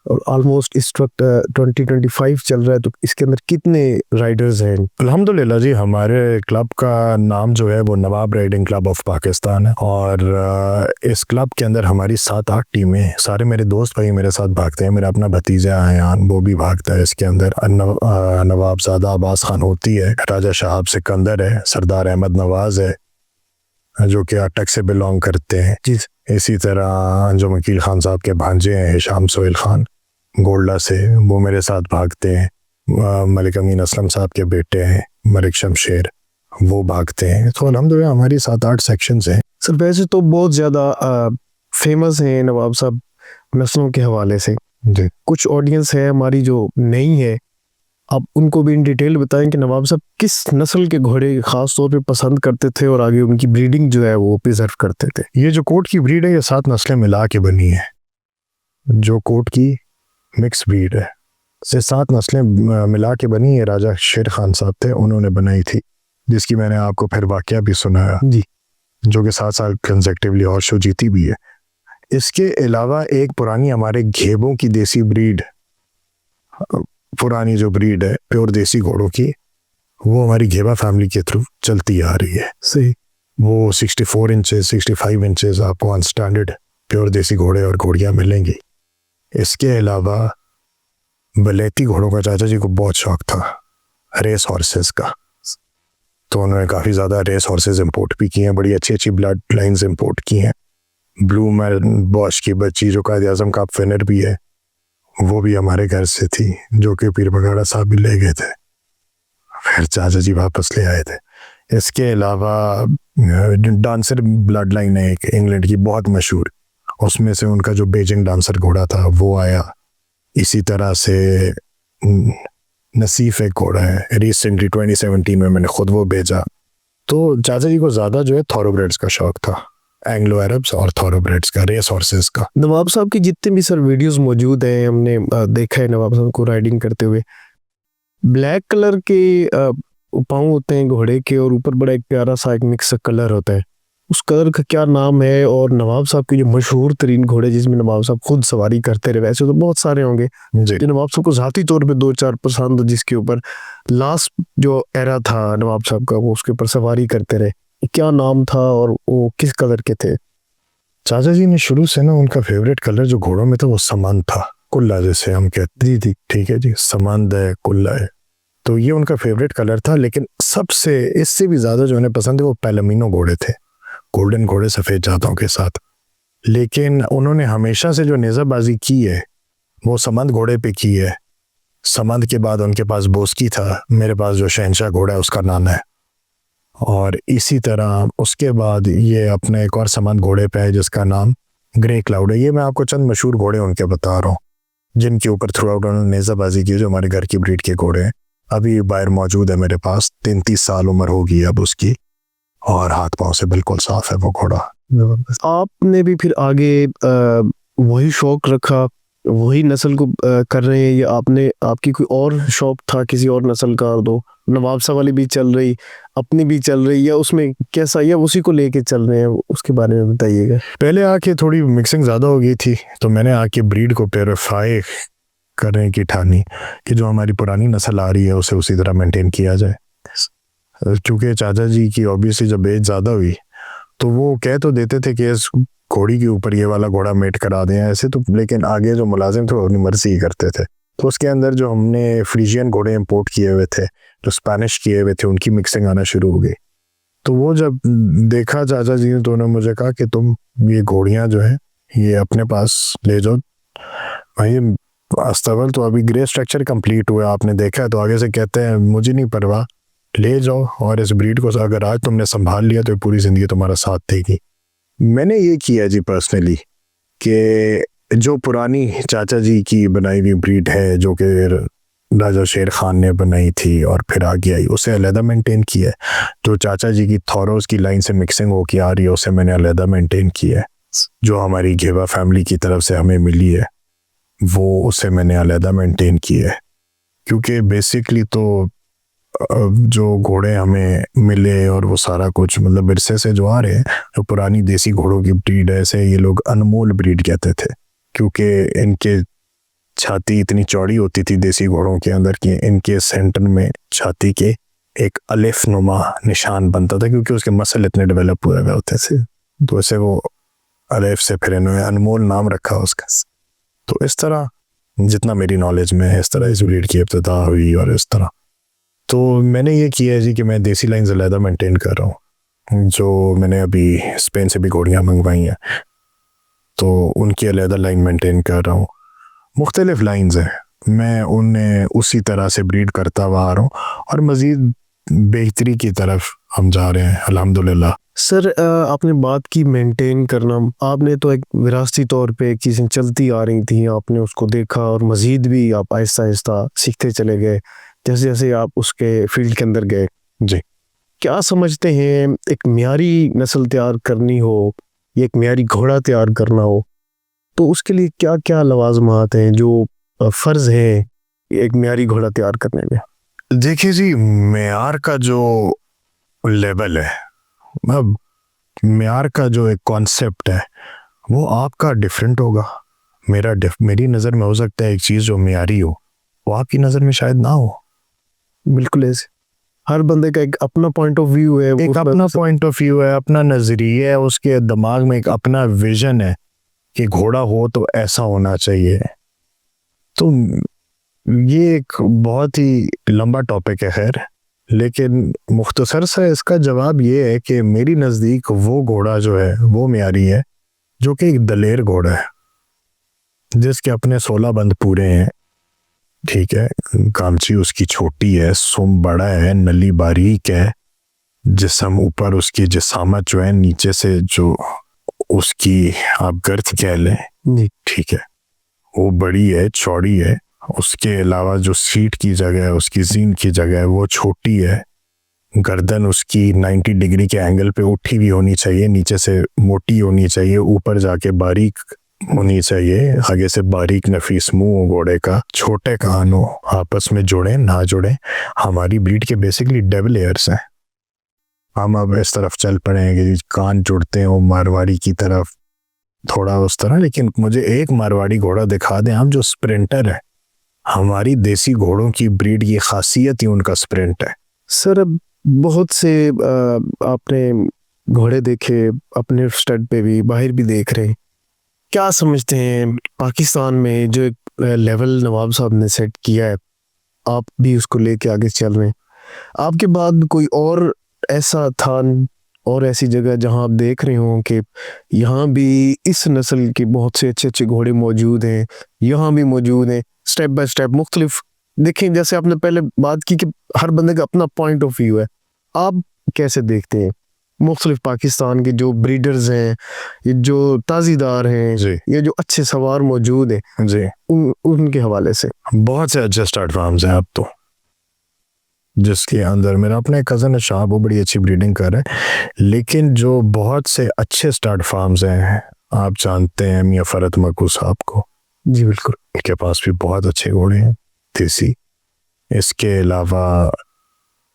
Speaker 1: और ऑलमोस्ट इस वक्त 2025 चल रहा है, तो इसके अंदर कितने राइडर्स हैं?
Speaker 2: अल्हम्दुलिल्लाह जी, हमारे क्लब का नाम जो है वो नवाब राइडिंग क्लब ऑफ पाकिस्तान है। और इस क्लब के अंदर हमारी 7-8 टीमें, सारे मेरे दोस्त भाई मेरे साथ भागते हैं। मेरा अपना भतीजा आयान वो भी भागता है इसके अंदर। नवाबजादा अब्बास खान होती है, राजा शहाब सिकंदर है, सरदार अहमद नवाज है जो कि अटक से बिलोंग करते हैं। इसी तरह जो वकील खान साहब के भांजे हैं हिशाम सोहेल खान गोल्डा से, वो मेरे साथ भागते हैं। मलिक अमीन असलम साहब के बेटे हैं मलिक शमशेर, वो भागते हैं। तो अल्हम्दुलिल्लाह हमारी 7-8 सेक्शंस हैं।
Speaker 1: सर वैसे तो बहुत ज़्यादा फेमस हैं नवाब साहब नस्लों के हवाले से।
Speaker 2: जी,
Speaker 1: कुछ ऑडियंस है हमारी जो नहीं है, आप उनको भी इन डिटेल बताएं कि नवाब साहब किस नस्ल के घोड़े ख़ास तौर पे पसंद करते थे और आगे उनकी ब्रीडिंग जो है वो प्रिजर्व करते थे।
Speaker 2: ये जो कोट की ब्रीड है ये 7 नस्लें मिला के बनी है। जो कोट की मिक्स ब्रीड है से 7 नस्लें मिला के बनी है। राजा शेर खान साहब थे, उन्होंने बनाई थी, जिसकी मैंने आपको फिर वाकया भी सुनाया
Speaker 1: जी,
Speaker 2: जो कि 7 साल कंसेक्टिवली और शो जीती भी है। इसके अलावा एक पुरानी हमारे घेबों की देसी ब्रीड, पुरानी जो ब्रीड है प्योर देसी घोड़ों की, वो हमारी घेबा फैमिली के थ्रू चलती आ रही है।
Speaker 1: सही।
Speaker 2: वो 64 इंचेस 65 इंचेस आपको अनस्टैंडर्ड प्योर देसी घोड़े और घोड़ियाँ मिलेंगी। इसके अलावा बलेती घोड़ों का चाचा जी को बहुत शौक था रेस हॉर्सेस का, तो उन्होंने काफ़ी ज़्यादा रेस हॉर्सेस इंपोर्ट भी किए हैं, बड़ी अच्छी अच्छी ब्लड लाइन्स इंपोर्ट की हैं। ब्लू मैन बॉश की बच्ची जो कायद आजम कप विनर भी है, वो भी हमारे घर से थी, जो कि पीर बगाड़ा साहब भी ले गए थे, फिर चाचा जी वापस ले आए थे। इसके अलावा डांसर ब्लड लाइन है एक इंग्लैंड की बहुत मशहूर, उसमें से उनका जो बीजिंग डांसर घोड़ा था वो आया। इसी तरह से नसीफ एक घोड़ा है, रिसेंटली 2017 में मैंने खुद वो भेजा। तो चाचा जी को ज़्यादा जो है थॉरोब्रेड्स का शौक था, एंग्लो अरब्स और थॉरोब्रेड्स का, रेस हॉर्सेस का।
Speaker 1: नवाब साहब की जितने भी सर वीडियोस मौजूद हैं, हमने देखा है नवाब साहब को राइडिंग करते हुए। ब्लैक कलर के पाँव होते हैं घोड़े के, और ऊपर बड़ा एक प्यारा सा एक मिक्स कलर होता है, उस कलर का क्या नाम है? और नवाब साहब के जो मशहूर तरीन घोड़े जिसमें नवाब साहब खुद सवारी करते रहे, वैसे तो बहुत सारे होंगे
Speaker 2: जी
Speaker 1: जो नवाब साहब को ज़ाती तौर पे 2-4 पसंद, जिसके ऊपर लास्ट जो एरा था नवाब साहब का वो उसके ऊपर सवारी करते रहे, क्या नाम था और वो किस कलर के थे?
Speaker 2: चाचा जी ने शुरू से ना उनका फेवरेट कलर जो घोड़ों में था वो समंद था, कुल्ला जैसे हम कहते थी, ठीक है जी, समंद है, कुल्ला है, तो ये उनका फेवरेट कलर था। लेकिन सबसे इससे भी ज़्यादा जो उन्हें पसंद है वो पैलामिनो घोड़े थे, गोल्डन घोड़े सफ़ेद जातों के साथ। लेकिन उन्होंने हमेशा से जो नेज़ाबाजी की है वो समंद घोड़े पे की है। समंद के बाद उनके पास बोस्की था, मेरे पास जो शहनशाह घोड़ा है उसका नाना है, और इसी तरह उसके बाद ये अपने एक और समंद घोड़े पे है जिसका नाम ग्रे क्लाउड है। ये मैं आपको चंद मशहूर घोड़े उनके बता रहा हूँ जिनके ऊपर थ्रू आउट उन्होंने नेज़ाबाजी की, जो हमारे घर की ब्रीड के घोड़े हैं। अभी बाहर मौजूद है मेरे पास, 33 साल उम्र होगी अब उसकी, और हाथ पाँव से बिल्कुल साफ है वो घोड़ा।
Speaker 1: आपने भी फिर आगे वही शौक रखा, वही नस्ल को कर रहे हैं, या आपने आपकी कोई और शौक था किसी और नस्ल का? दो नवाब साहब वाली भी चल रही, अपनी भी चल रही, या उसमें कैसा, या उसी को लेके चल रहे हैं, उसके बारे में बताइएगा।
Speaker 2: पहले आके थोड़ी मिक्सिंग ज़्यादा हो गई थी, तो मैंने आके ब्रीड को प्योरीफाई करने की ठानी कि जो हमारी पुरानी नस्ल आ रही है उसे उसी तरह मेंटेन किया जाए। क्योंकि चाचा जी की ऑब्वियसली जब एज ज़्यादा हुई तो वो कह तो देते थे कि इस घोड़ी के ऊपर ये वाला घोड़ा मेट करा दें ऐसे, तो लेकिन आगे जो मुलाजिम थे वो अपनी मर्जी ही करते थे। तो उसके अंदर जो हमने फ्रीजियन घोड़े इंपोर्ट किए हुए थे, जो स्पेनिश किए हुए थे, उनकी मिक्सिंग आना शुरू हो गई। तो वो जब देखा चाचा जी ने तो उन्होंने मुझे कहा कि तुम ये घोड़ियाँ जो है ये अपने पास ले जाओ। भाई अस्तवल तो अभी ग्रे स्ट्रक्चर कंप्लीट हुआ, आपने देखा है, तो आगे से कहते हैं मुझे नहीं परवाह, ले जाओ, और इस ब्रीड को अगर आज तुमने संभाल लिया तो पूरी ज़िंदगी तुम्हारा साथ देगी। मैंने ये किया जी पर्सनली कि जो पुरानी चाचा जी की बनाई हुई ब्रीड है जो कि राजा शेर खान ने बनाई थी और फिर आगे आई, उसे अलहदा मेंटेन किया है। जो चाचा जी की थॉरोस की लाइन से मिक्सिंग होकर आ रही है उसे मैंने अलहदा मेंटेन किया है। जो हमारी घेवा फैमिली की तरफ से हमें मिली है वो उसे मैंने अलहदा मेंटेन किया है। क्योंकि बेसिकली तो जो घोड़े हमें मिले और वो सारा कुछ मतलब विरसे से जो आ रहे हैं, जो पुरानी देसी घोड़ों की ब्रीड है, ऐसे ये लोग अनमोल ब्रीड कहते थे, क्योंकि इनके छाती इतनी चौड़ी होती थी देसी घोड़ों के अंदर कि इनके सेंटर में छाती के एक अलिफ नुमा निशान बनता था, क्योंकि उसके मसल इतने डेवलप हुए हुए होते थे। तो ऐसे वो अलिफ से फिर इन्होंने अनमोल नाम रखा उसका। तो इस तरह जितना मेरी नॉलेज में है इस तरह इस ब्रीड की इब्तिदा हुई। और इस तरह तो मैंने ये किया है जी कि मैं देसी लाइन्स अलहदा मेंटेन कर रहा हूँ। जो मैंने अभी स्पेन से भी घोड़ियाँ मंगवाई हैं तो उनकी अलहदा लाइन मेंटेन कर रहा हूँ। मुख्तलिफ लाइन्स हैं, मैं उन्हें उसी तरह से ब्रीड करता हुआ आ रहा हूँ और मज़ीद बेहतरी की तरफ हम जा रहे हैं अल्हम्दुलिल्लाह।
Speaker 1: सर आपने बात की मेंटेन करना, आपने तो एक विरासती तौर पे एक चीज़ें चलती आ रही थी, आपने उसको देखा और मज़ीद भी आप आहिस्ता आहिस्ता सीखते चले गए जैसे जैसे आप उसके फील्ड के अंदर गए।
Speaker 2: जी,
Speaker 1: क्या समझते हैं एक मियारी नस्ल तैयार करनी हो या एक मियारी घोड़ा तैयार करना हो तो उसके लिए क्या क्या लवाजमात हैं जो फ़र्ज़ है एक मियारी घोड़ा तैयार करने में?
Speaker 2: देखिए जी, मेयार का जो लेवल है, अब मेयार का जो एक कॉन्सेप्ट है वो आपका डिफरेंट होगा। मेरी नज़र में हो सकता है एक चीज़ जो मेयारी हो वो आपकी नज़र में शायद ना हो।
Speaker 1: बिल्कुल ऐसे हर बंदे का एक अपना पॉइंट ऑफ व्यू है,
Speaker 2: एक अपना पॉइंट ऑफ व्यू है, अपना नज़रिया है, उसके दिमाग में एक अपना विजन है कि घोड़ा हो तो ऐसा होना चाहिए। तो ये एक बहुत ही लंबा टॉपिक है खैर, लेकिन मुख्तसर सा इसका जवाब ये है कि मेरी नज़दीक वो घोड़ा जो है वो मियारी है जो कि एक दलेर घोड़ा है जिसके अपने 16 बंद पूरे हैं। ठीक है, कामची उसकी छोटी है, सुम बड़ा है, नली बारीक है, जिस्म ऊपर उसकी जिसामत जो है, नीचे से जो उसकी आप गर्थ कह लें, ठीक है, वो बड़ी है, चौड़ी है। उसके अलावा जो सीट की जगह है, उसकी जीन की जगह है, वो छोटी है। गर्दन उसकी 90 डिग्री के एंगल पे उठी हुई होनी चाहिए, नीचे से मोटी होनी चाहिए, ऊपर जाके बारीक होनी चाहिए, आगे से बारीक नफीस मुंह हो घोड़े का, छोटे कान हो, आपस में जुड़े ना जुड़े। हमारी ब्रीड के बेसिकली डबल एयर्स हैं। हम अब इस तरफ चल पड़े हैं कि कान जुड़ते हैं मारवाड़ी की तरफ, थोड़ा उस तरह। लेकिन मुझे एक मारवाड़ी घोड़ा दिखा दें आप जो स्प्रिंटर है। हमारी देसी घोड़ों की ब्रीड की खासियत ही उनका स्प्रिंट है।
Speaker 1: सर अब बहुत से आपने घोड़े देखे अपने स्टड पे भी, बाहर भी देख रहे हैं, क्या समझते हैं पाकिस्तान में जो एक लेवल नवाब साहब ने सेट किया है, आप भी उसको लेके आगे चल रहे हैं, आपके बाद कोई और ऐसा था और ऐसी जगह जहां आप देख रहे हो कि यहाँ भी इस नस्ल के बहुत से अच्छे अच्छे घोड़े मौजूद हैं, यहाँ भी मौजूद हैं, स्टेप बाय स्टेप मुख्तलिफ। देखें, जैसे आपने पहले बात की कि हर बंदे का अपना पॉइंट ऑफ व्यू है, आप कैसे देखते हैं मुख्तलिफ पाकिस्तान के जो ब्रीडर्स हैं, ये जो ताजीदार हैं, ये जो अच्छे सवार मौजूद हैं
Speaker 2: जी,
Speaker 1: उनके हवाले से?
Speaker 2: बहुत से अच्छे स्टार्ट फार्म्स हैं अब तो, जिसके अंदर मेरा अपना कज़न है शाह, वो बड़ी अच्छी ब्रीडिंग कर रहे हैं। लेकिन जो बहुत से अच्छे स्टार्ट फार्म्स हैं, आप जानते हैं मियाँ फरत मकू साहब को?
Speaker 1: जी बिल्कुल।
Speaker 2: इनके पास भी बहुत अच्छे घोड़े हैं देसी। इसके अलावा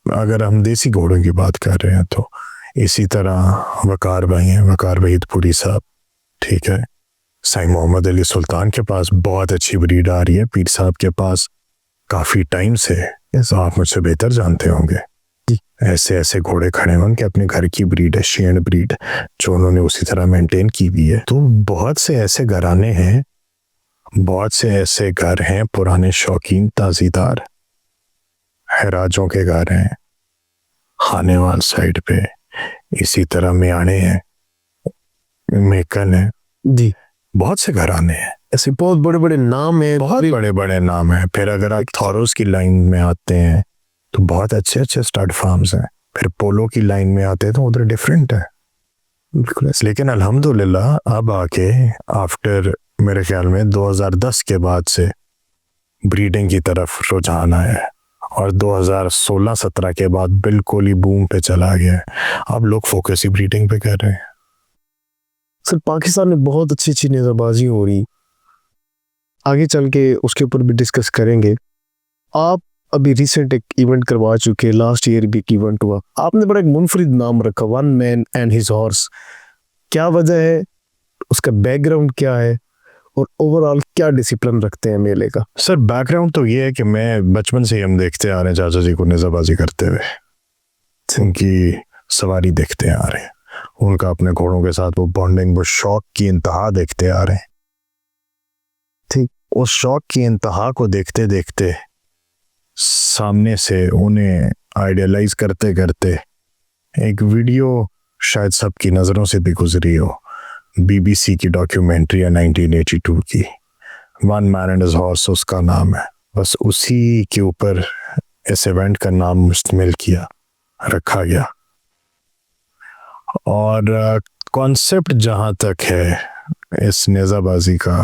Speaker 2: अगर हम देसी घोड़ों की बात कर रहे हैं तो इसी तरह वकार भाई हैं, वकार वहीदपुरी साहब, ठीक है। साईं मोहम्मद अली सुल्तान के पास बहुत अच्छी ब्रीड आ रही है, पीर साहब के पास काफ़ी टाइम से, ऐसा आप मुझसे बेहतर जानते होंगे। ऐसे ऐसे घोड़े खड़े हैं उनके अपने घर की ब्रीड है, शेण ब्रीड, जो उन्होंने उसी तरह मेंटेन की हुई है। तो बहुत से ऐसे घराने हैं, बहुत से ऐसे घर हैं पुराने शौकीन ताजीदार, हैराजों के घर हैं, खानेवाल साइड पे, इसी तरह मियाणे हैं, मेकन है
Speaker 1: जी,
Speaker 2: बहुत से घराने हैं,
Speaker 1: ऐसे बहुत बड़े बड़े नाम हैं,
Speaker 2: बहुत बड़े बड़े नाम हैं। फिर अगर आप थॉरोस की लाइन में आते हैं तो बहुत अच्छे अच्छे स्टार्ट फार्म्स हैं। फिर पोलो की लाइन में आते हैं तो उधर डिफरेंट है बिल्कुल। लेकिन अल्हम्दुलिल्लाह अब आके आफ्टर मेरे ख्याल में 2010 के बाद से ब्रीडिंग की तरफ रुझान आया है और 2016-17 के बाद बिल्कुल ही बूम पे चला गया है। अब लोग फोकस ही ब्रीडिंग पे कर रहे हैं।
Speaker 1: सर पाकिस्तान में बहुत अच्छी अच्छी नेज़ाबाजी हो रही, आगे चल के उसके ऊपर भी डिस्कस करेंगे। आप अभी रिसेंट एक इवेंट करवा चुके, लास्ट ईयर भी एक इवेंट हुआ, आपने बड़ा एक मुनफरिद नाम रखा, one man and his horse. क्या वजह है, उसका बैकग्राउंड क्या है और ओवरऑल क्या डिसिप्लिन रखते हैं मेले का?
Speaker 2: सर बैकग्राउंड तो ये है कि मैं बचपन से ही हम देखते आ रहे हैं चाचा जी को नेज़ाबाजी करते हुए, उनकी सवारी देखते आ रहे हैं, उनका अपने घोड़ों के साथ वो बॉन्डिंग, वो शौक की इंतहा देखते आ रहे हैं। ठीक, उस शौक की इंतहा को देखते देखते सामने से उन्हें आइडियलाइज करते करते एक वीडियो शायद सबकी नज़रों से भी गुजरी हो, BBC की डॉक्यूमेंट्री है 1982 की, one man and his horse उसका नाम है। बस उसी के ऊपर इस इवेंट का नाम मुश्तमिल किया रखा गया। और कॉन्सेप्ट जहाँ तक है इस नेज़ाबाजी का,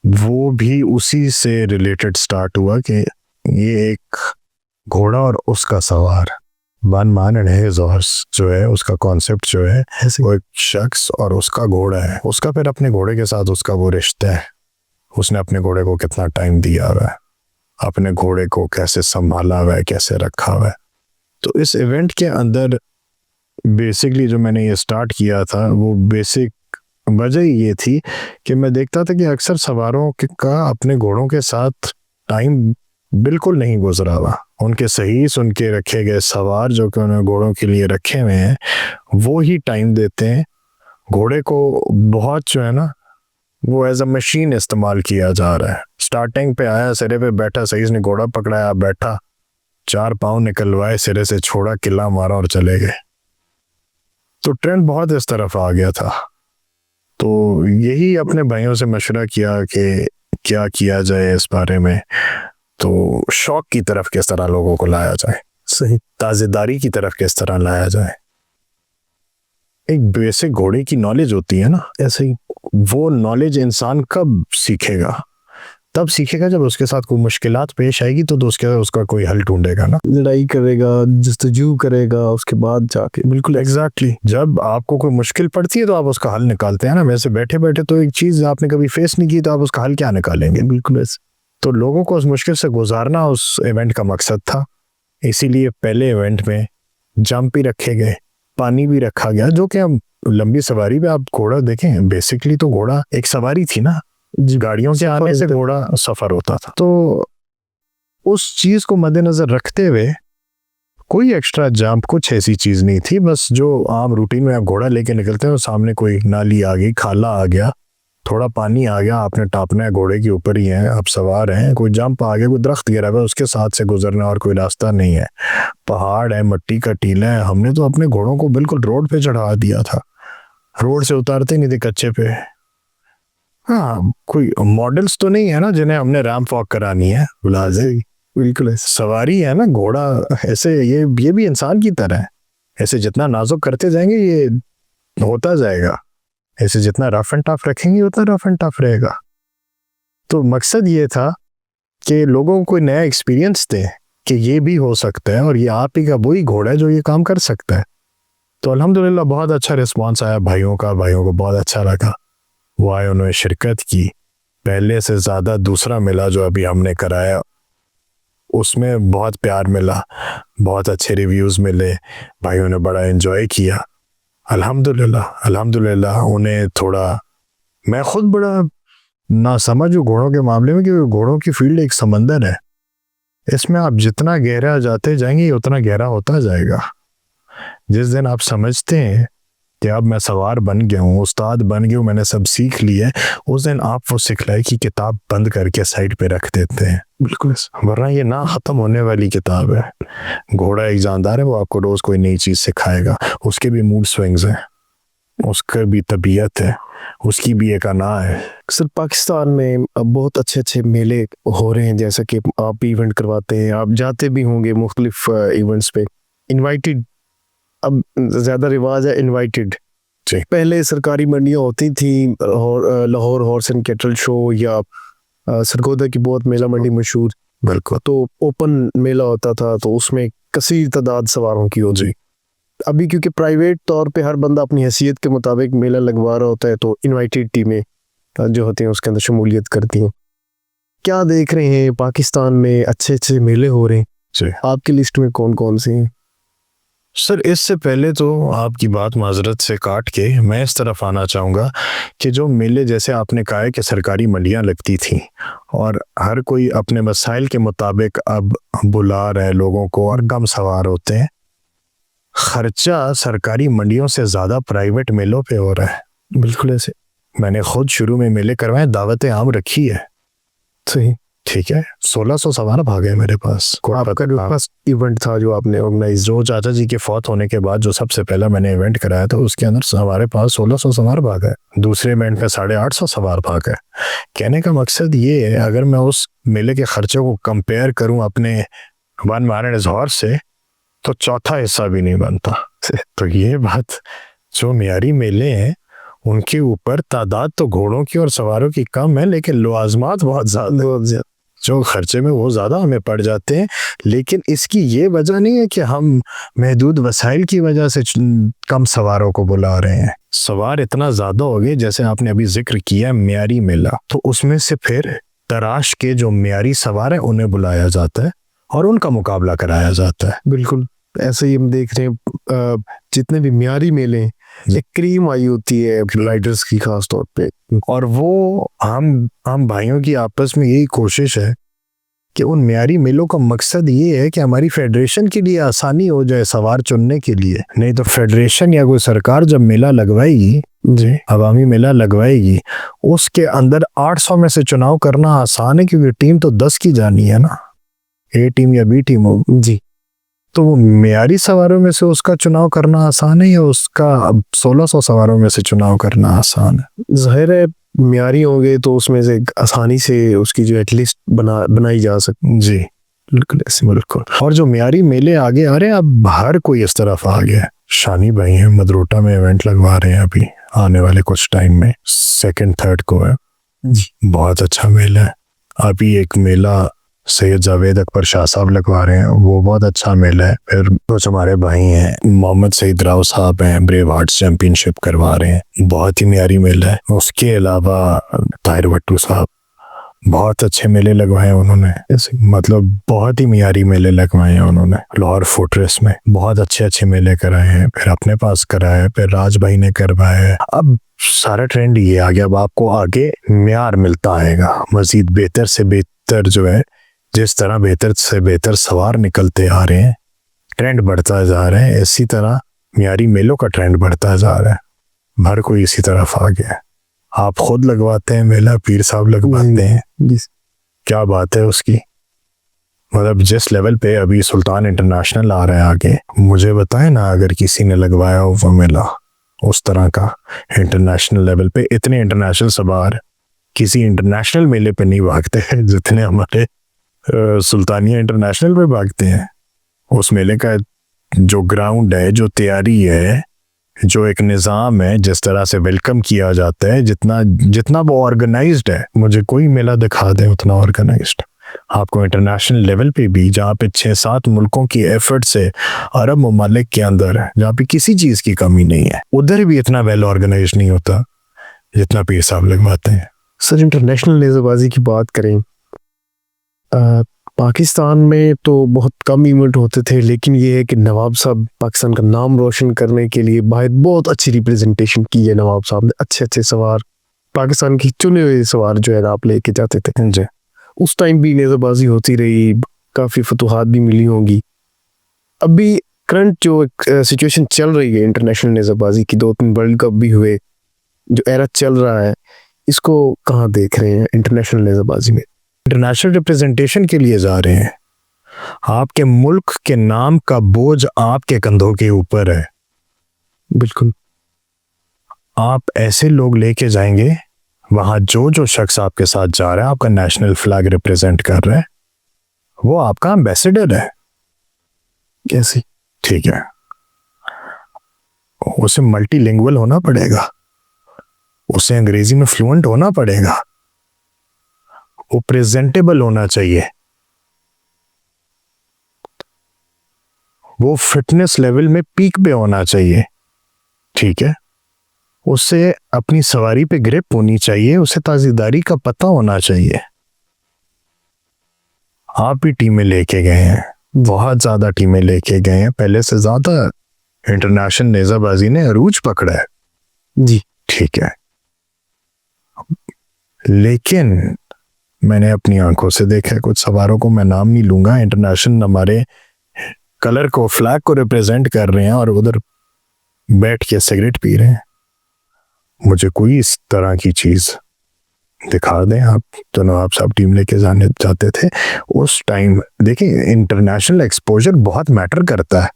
Speaker 2: वो भी उसी से रिलेटेड स्टार्ट हुआ कि ये एक घोड़ा और उसका सवार, one man and his horse जो है, उसका कॉन्सेप्ट जो है वो एक शख्स और उसका घोड़ा है। उसका फिर अपने घोड़े के साथ उसका वो रिश्ता है, उसने अपने घोड़े को कितना टाइम दिया हुआ है, अपने घोड़े को कैसे संभाला हुआ है, कैसे रखा हुआ है। तो इस इवेंट के अंदर बेसिकली जो मैंने ये स्टार्ट किया था, वो बेसिक वजह ये थी कि मैं देखता था कि अक्सर सवारों का अपने घोड़ों के साथ टाइम बिल्कुल नहीं गुजरा हुआ। उनके सही सुन के रखे गए सवार जो कि उन्होंने घोड़ों के लिए रखे हुए हैं, वो ही टाइम देते हैं। घोड़े को बहुत जो है ना, वो एज अ मशीन इस्तेमाल किया जा रहा है। स्टार्टिंग पे आया, सिरे पे बैठा, सही ने घोड़ा पकड़ाया, बैठा, 4 पाँव निकलवाए, सिरे से छोड़ा, किला मारा और चले गए। तो ट्रेंड बहुत इस तरफ आ गया था। तो यही अपने भाइयों से मशवरा किया कि क्या किया जाए इस बारे में। तो शौक की तरफ किस तरह लोगों को लाया जाए,
Speaker 1: सही।
Speaker 2: ताजेदारी की तरफ किस तरह लाया जाए। एक बेसिक घोड़े की नॉलेज होती है ना,
Speaker 1: ऐसे ही
Speaker 2: वो नॉलेज इंसान कब सीखेगा? तब सीखेगा जब उसके साथ कोई मुश्किलात पेश आएगी तो उसका कोई हल ढूंढेगा ना।
Speaker 1: लड़ाई करेगा, जस्तजू करेगा, उसके बाद जाके। बिल्कुल
Speaker 2: एग्जैक्टली जब आपको कोई मुश्किल पड़ती है तो आप उसका हल निकालते हैं ना। वैसे बैठे बैठे तो एक चीज आपने कभी फेस नहीं की तो आप उसका हल क्या निकालेंगे?
Speaker 1: बिल्कुल ऐसे।
Speaker 2: तो लोगों को उस मुश्किल से गुजारना उस इवेंट का मकसद था। इसीलिए पहले इवेंट में जंप भी रखे गए, पानी भी रखा गया, जो कि हम लंबी सवारी पे आप घोड़ा देखें, बेसिकली तो घोड़ा एक सवारी थी ना, गाड़ियों के आने से घोड़ा सफर होता था। तो उस चीज को मद्देनजर रखते हुए कोई एक्स्ट्रा जंप कुछ ऐसी चीज नहीं थी। बस जो आम रूटीन में आप घोड़ा लेके निकलते हैं, सामने कोई नाली आ गई, खाला आ गया, थोड़ा पानी आ गया, आपने टापना है, घोड़े के ऊपर ही है, आप सवार हैं, कोई जंप आ गया, कोई दरख्त गिरा हुआ, उसके साथ से गुजरना और कोई रास्ता नहीं है, पहाड़ है, मिट्टी का टीला है। हमने तो अपने घोड़ों को बिल्कुल रोड पे चढ़ा दिया था, रोड से उतारते नहीं थे कच्चे पे। हाँ, कोई मॉडल्स तो नहीं है ना जिन्हें हमने रैंप वॉक करानी है,
Speaker 1: बिल्कुल ऐसे।
Speaker 2: सवारी है ना, घोड़ा ऐसे ये भी इंसान की तरह है। ऐसे जितना नाजुक करते जाएंगे ये होता जाएगा, ऐसे जितना रफ एंड टफ रखेंगे उतना रफ एंड टफ रहेगा। तो मकसद ये था कि लोगों को नया एक्सपीरियंस दे कि ये भी हो सकता है और ये आप ही का वही घोड़ा है जो ये काम कर सकता है। तो अल्हम्दुलिल्लाह बहुत अच्छा रिस्पांस आया भाइयों को बहुत अच्छा लगा। वो आए, उन्होंने शिरकत की। पहले से ज़्यादा दूसरा मेला जो अभी हमने कराया उसमें बहुत प्यार मिला, बहुत अच्छे रिव्यूज़ मिले, भाइयों ने बड़ा एंजॉय किया। अल्हम्दुलिल्लाह उन्हें थोड़ा, मैं खुद बड़ा ना समझ हूँ घोड़ों के मामले में, क्योंकि घोड़ों की फील्ड एक समंदर है, इसमें आप जितना गहरा जाते जाएंगे उतना गहरा होता जाएगा। जिस दिन आप समझते हैं कि अब मैं सवार बन गया हूँ, उस्ताद बन गया हूँ, मैंने सब सीख लिया है, उस दिन आप वो सिखलाई की किताब बंद करके साइड पे रख देते हैं।
Speaker 1: बिल्कुल,
Speaker 2: वरना ये ना ख़त्म होने वाली किताब है। घोड़ा एक जानदार है, वो आपको रोज़ कोई नई चीज़ सिखाएगा। उसके भी मूड स्विंग्स हैं, उसका भी तबीयत है, उसकी भी एक अना है।
Speaker 1: अक्सर पाकिस्तान में अब बहुत अच्छे अच्छे मेले हो रहे हैं, जैसा कि आप इवेंट करवाते हैं, आप जाते भी होंगे मुख्तलिफ इवेंट्स पे। इनवाइटेड, अब ज़्यादा रिवाज है इनवाइटेड।
Speaker 2: जी।
Speaker 1: पहले सरकारी मंडियाँ होती थी, Lahore horse and cattle show या सरगोदा की बहुत मेला मंडी मशहूर,
Speaker 2: बिल्कुल।
Speaker 1: तो ओपन मेला होता था, तो उसमें कसीर तादाद सवारों की होती। अभी क्योंकि प्राइवेट तौर पे हर बंदा अपनी हैसियत के मुताबिक मेला लगवा रहा होता है, तो इनवाइटेड टीमें जो होती हैं उसके अंदर शमूलियत करती हैं। क्या देख रहे हैं पाकिस्तान में अच्छे अच्छे मेले हो रहे हैं?
Speaker 2: जी।
Speaker 1: आपकी लिस्ट में कौन कौन से हैं?
Speaker 2: सर, इससे पहले तो आपकी बात माजरत से काट के मैं इस तरफ आना चाहूँगा कि जो मेले, जैसे आपने कहा है कि सरकारी मंडियाँ लगती थी और हर कोई अपने मसाइल के मुताबिक अब बुला रहे लोगों को और कम सवार होते हैं, खर्चा सरकारी मंडियों से ज़्यादा प्राइवेट मेलों पे हो रहा है।
Speaker 1: बिल्कुल ऐसे।
Speaker 2: मैंने खुद शुरू में मेले करवाए, दावतें आम रखी है,
Speaker 1: सही।
Speaker 2: ठीक है, 1600 सवार भागे मेरे पास।
Speaker 1: आपका जो फर्स्ट इवेंट था जो आपने ऑर्गेनाइज,
Speaker 2: जो चाचा जी के फौत होने के बाद जो सबसे पहला मैंने इवेंट कराया था, उसके अंदर हमारे पास 1600 सवार भाग है। दूसरे इवेंट में 850 सवार भाग है। कहने का मकसद ये है, अगर मैं उस मेले के खर्चे को कंपेयर करूं अपने वन मैन हॉर्स से, तो चौथा हिस्सा भी नहीं बनता। तो ये बात, जो मियारी मेले हैं उनके ऊपर तादाद तो घोड़ों की और सवारों की कम है, लेकिन लवाजमात बहुत ज़्यादा, जो खर्चे में वो ज़्यादा हमें पड़ जाते हैं। लेकिन इसकी ये वजह नहीं है कि हम महदूद वसाइल की वजह से कम सवारों को बुला रहे हैं। सवार इतना ज़्यादा हो गए, जैसे आपने अभी जिक्र किया मियारी मेला, तो उसमें से फिर तराश के जो मियारी सवार हैं उन्हें बुलाया जाता है और उनका मुकाबला कराया जाता है।
Speaker 1: बिल्कुल ऐसे ही हम देख रहे हैं जितने भी मियारी मेले हैं, एक क्रीम आई होती है राइडर्स की खास तौर पे,
Speaker 2: और वो हम भाइयों की आपस में यही कोशिश है कि उन मियारी मेलों का मकसद ये है कि हमारी फेडरेशन के लिए आसानी हो जाए सवार चुनने के लिए। नहीं तो फेडरेशन या कोई सरकार जब मेला लगवाएगी, जी, अवामी मेला लगवाएगी, उसके अंदर 800 में से चुनाव करना आसान है, क्योंकि टीम तो 10 की जानी है ना, ए टीम या बी टीम हो।
Speaker 1: जी।
Speaker 2: तो वो मियारी सवारों में से उसका चुनाव करना आसान है या उसका अब 1600 सवारों में से चुनाव करना आसान है?
Speaker 1: जाहिर है म्यारी होंगे तो उसमें से आसानी से उसकी जो एटलीस्ट बनाई जा सकती।
Speaker 2: जी
Speaker 1: बिल्कुल ऐसे
Speaker 2: बिल्कुल। और जो मियारी मेले आगे आ रहे हैं, अब हर कोई इस तरफ आ गया है। शानी भाई हैं मदरोटा में इवेंट लगवा रहे हैं अभी आने वाले कुछ टाइम में, 2nd 3rd को है। बहुत अच्छा मेला है। अभी एक मेला सैयद जावेद अकबर शाह साहब लगवा रहे हैं, वो बहुत अच्छा मेला है। फिर कुछ हमारे भाई हैं, मोहम्मद सईद राव साहब हैं, ब्रेव हार्ट्स चैंपियनशिप करवा रहे हैं, बहुत ही म्यारी मेला है। उसके अलावा ताहिर भट्टू साहब बहुत अच्छे मेले लगवाए हैं उन्होंने, मतलब बहुत ही मियारी मेले लगवाए हैं उन्होंने। लाहौर फोर्ट्रेस में बहुत अच्छे अच्छे मेले कराए हैं, फिर अपने पास कराए, फिर राज भाई ने करवाए हैं। अब सारा ट्रेंड ये आ गया, अब आपको आगे म्यार मिलता आएगा, मजीद बेहतर से बेहतर जो है, जिस तरह बेहतर से बेहतर सवार निकलते आ रहे हैं, ट्रेंड बढ़ता जा रहा है, इसी तरह मियारी मेलों का ट्रेंड बढ़ता जा रहा है। हर कोई इसी तरफ आ गया। आप खुद लगवाते हैं मेला, पीर साहब लगवाते हैं, क्या बात है उसकी। मतलब जिस लेवल पे अभी सुल्तान इंटरनेशनल आ रहा है आगे, मुझे बताएं ना अगर किसी ने लगवाया हो वो मेला उस तरह का इंटरनेशनल लेवल पे। इतने इंटरनेशनल सवार किसी इंटरनेशनल मेले पे नहीं भागते हैं जितने हमारे सुल्तानिया इंटरनेशनल पे भागते हैं। उस मेले का जो ग्राउंड है, जो तैयारी है, जो एक निज़ाम है, जिस तरह से वेलकम किया जाता है, जितना वो ऑर्गेनाइज्ड है, मुझे कोई मेला दिखा दे उतना ऑर्गेनाइज्ड। आपको इंटरनेशनल लेवल पे भी, जहाँ पे 6-7 मुल्कों की एफर्ट से अरब ममालिक के अंदर है, जहाँ पे किसी चीज़ की कमी नहीं है, उधर भी इतना वेल ऑर्गेनाइज नहीं होता जितना पीर साहब लगवाते हैं।
Speaker 1: सर इंटरनेशनल नेज़ाबाजी की बात करें, पाकिस्तान में तो बहुत कम इवेंट होते थे, लेकिन ये है कि नवाब साहब पाकिस्तान का नाम रोशन करने के लिए बाहर बहुत अच्छी रिप्रेजेंटेशन की है। नवाब साहब ने अच्छे अच्छे सवार, पाकिस्तान की चुने हुए सवार जो है आप लेके जाते थे जी। उस टाइम भी नेज़ाबाजी होती रही, काफ़ी फतूहात भी मिली होंगी। अभी करंट जो सिचुएशन चल रही है इंटरनेशनल नेज़ाबाजी की, 2-3 वर्ल्ड कप भी हुए, जो एरा चल रहा है, इसको कहाँ देख रहे हैं इंटरनेशनल नेज़ाबाजी में?
Speaker 2: इंटरनेशनल रिप्रेजेंटेशन के लिए जा रहे हैं। आपके मुल्क के नाम का बोझ आपके कंधों के ऊपर है।
Speaker 1: बिल्कुल।
Speaker 2: आप ऐसे लोग लेके जाएंगे वहां, जो शख्स आपके साथ जा रहा है, आपका नेशनल फ्लैग रिप्रेजेंट कर रहा है, वो आपका एम्बेसडर है।
Speaker 1: कैसे?
Speaker 2: ठीक है, उसे मल्टीलिंगुअल होना पड़ेगा, उसे अंग्रेजी में फ्लुएंट होना पड़ेगा, वो प्रेजेंटेबल होना चाहिए, वो फिटनेस लेवल में पीक पे होना चाहिए। ठीक है, उसे अपनी सवारी पे ग्रिप होनी चाहिए, उसे ताजीदारी का पता होना चाहिए। आप भी टीमें लेके गए हैं, बहुत ज्यादा टीमें लेके गए हैं, पहले से ज्यादा इंटरनेशनल नेज़ाबाजी ने अरूज पकड़ा है
Speaker 1: जी।
Speaker 2: ठीक है, लेकिन मैंने अपनी आंखों से देखा है कुछ सवारों को, मैं नाम नहीं लूंगा, इंटरनेशनल हमारे कलर को, फ्लैग को रिप्रेजेंट कर रहे हैं और उधर बैठ के सिगरेट पी रहे हैं। मुझे कोई इस तरह की चीज दिखा दें आप। तो नवाब साहब टीम लेके जाने जाते थे उस टाइम। देखिए, इंटरनेशनल एक्सपोजर बहुत मैटर करता है,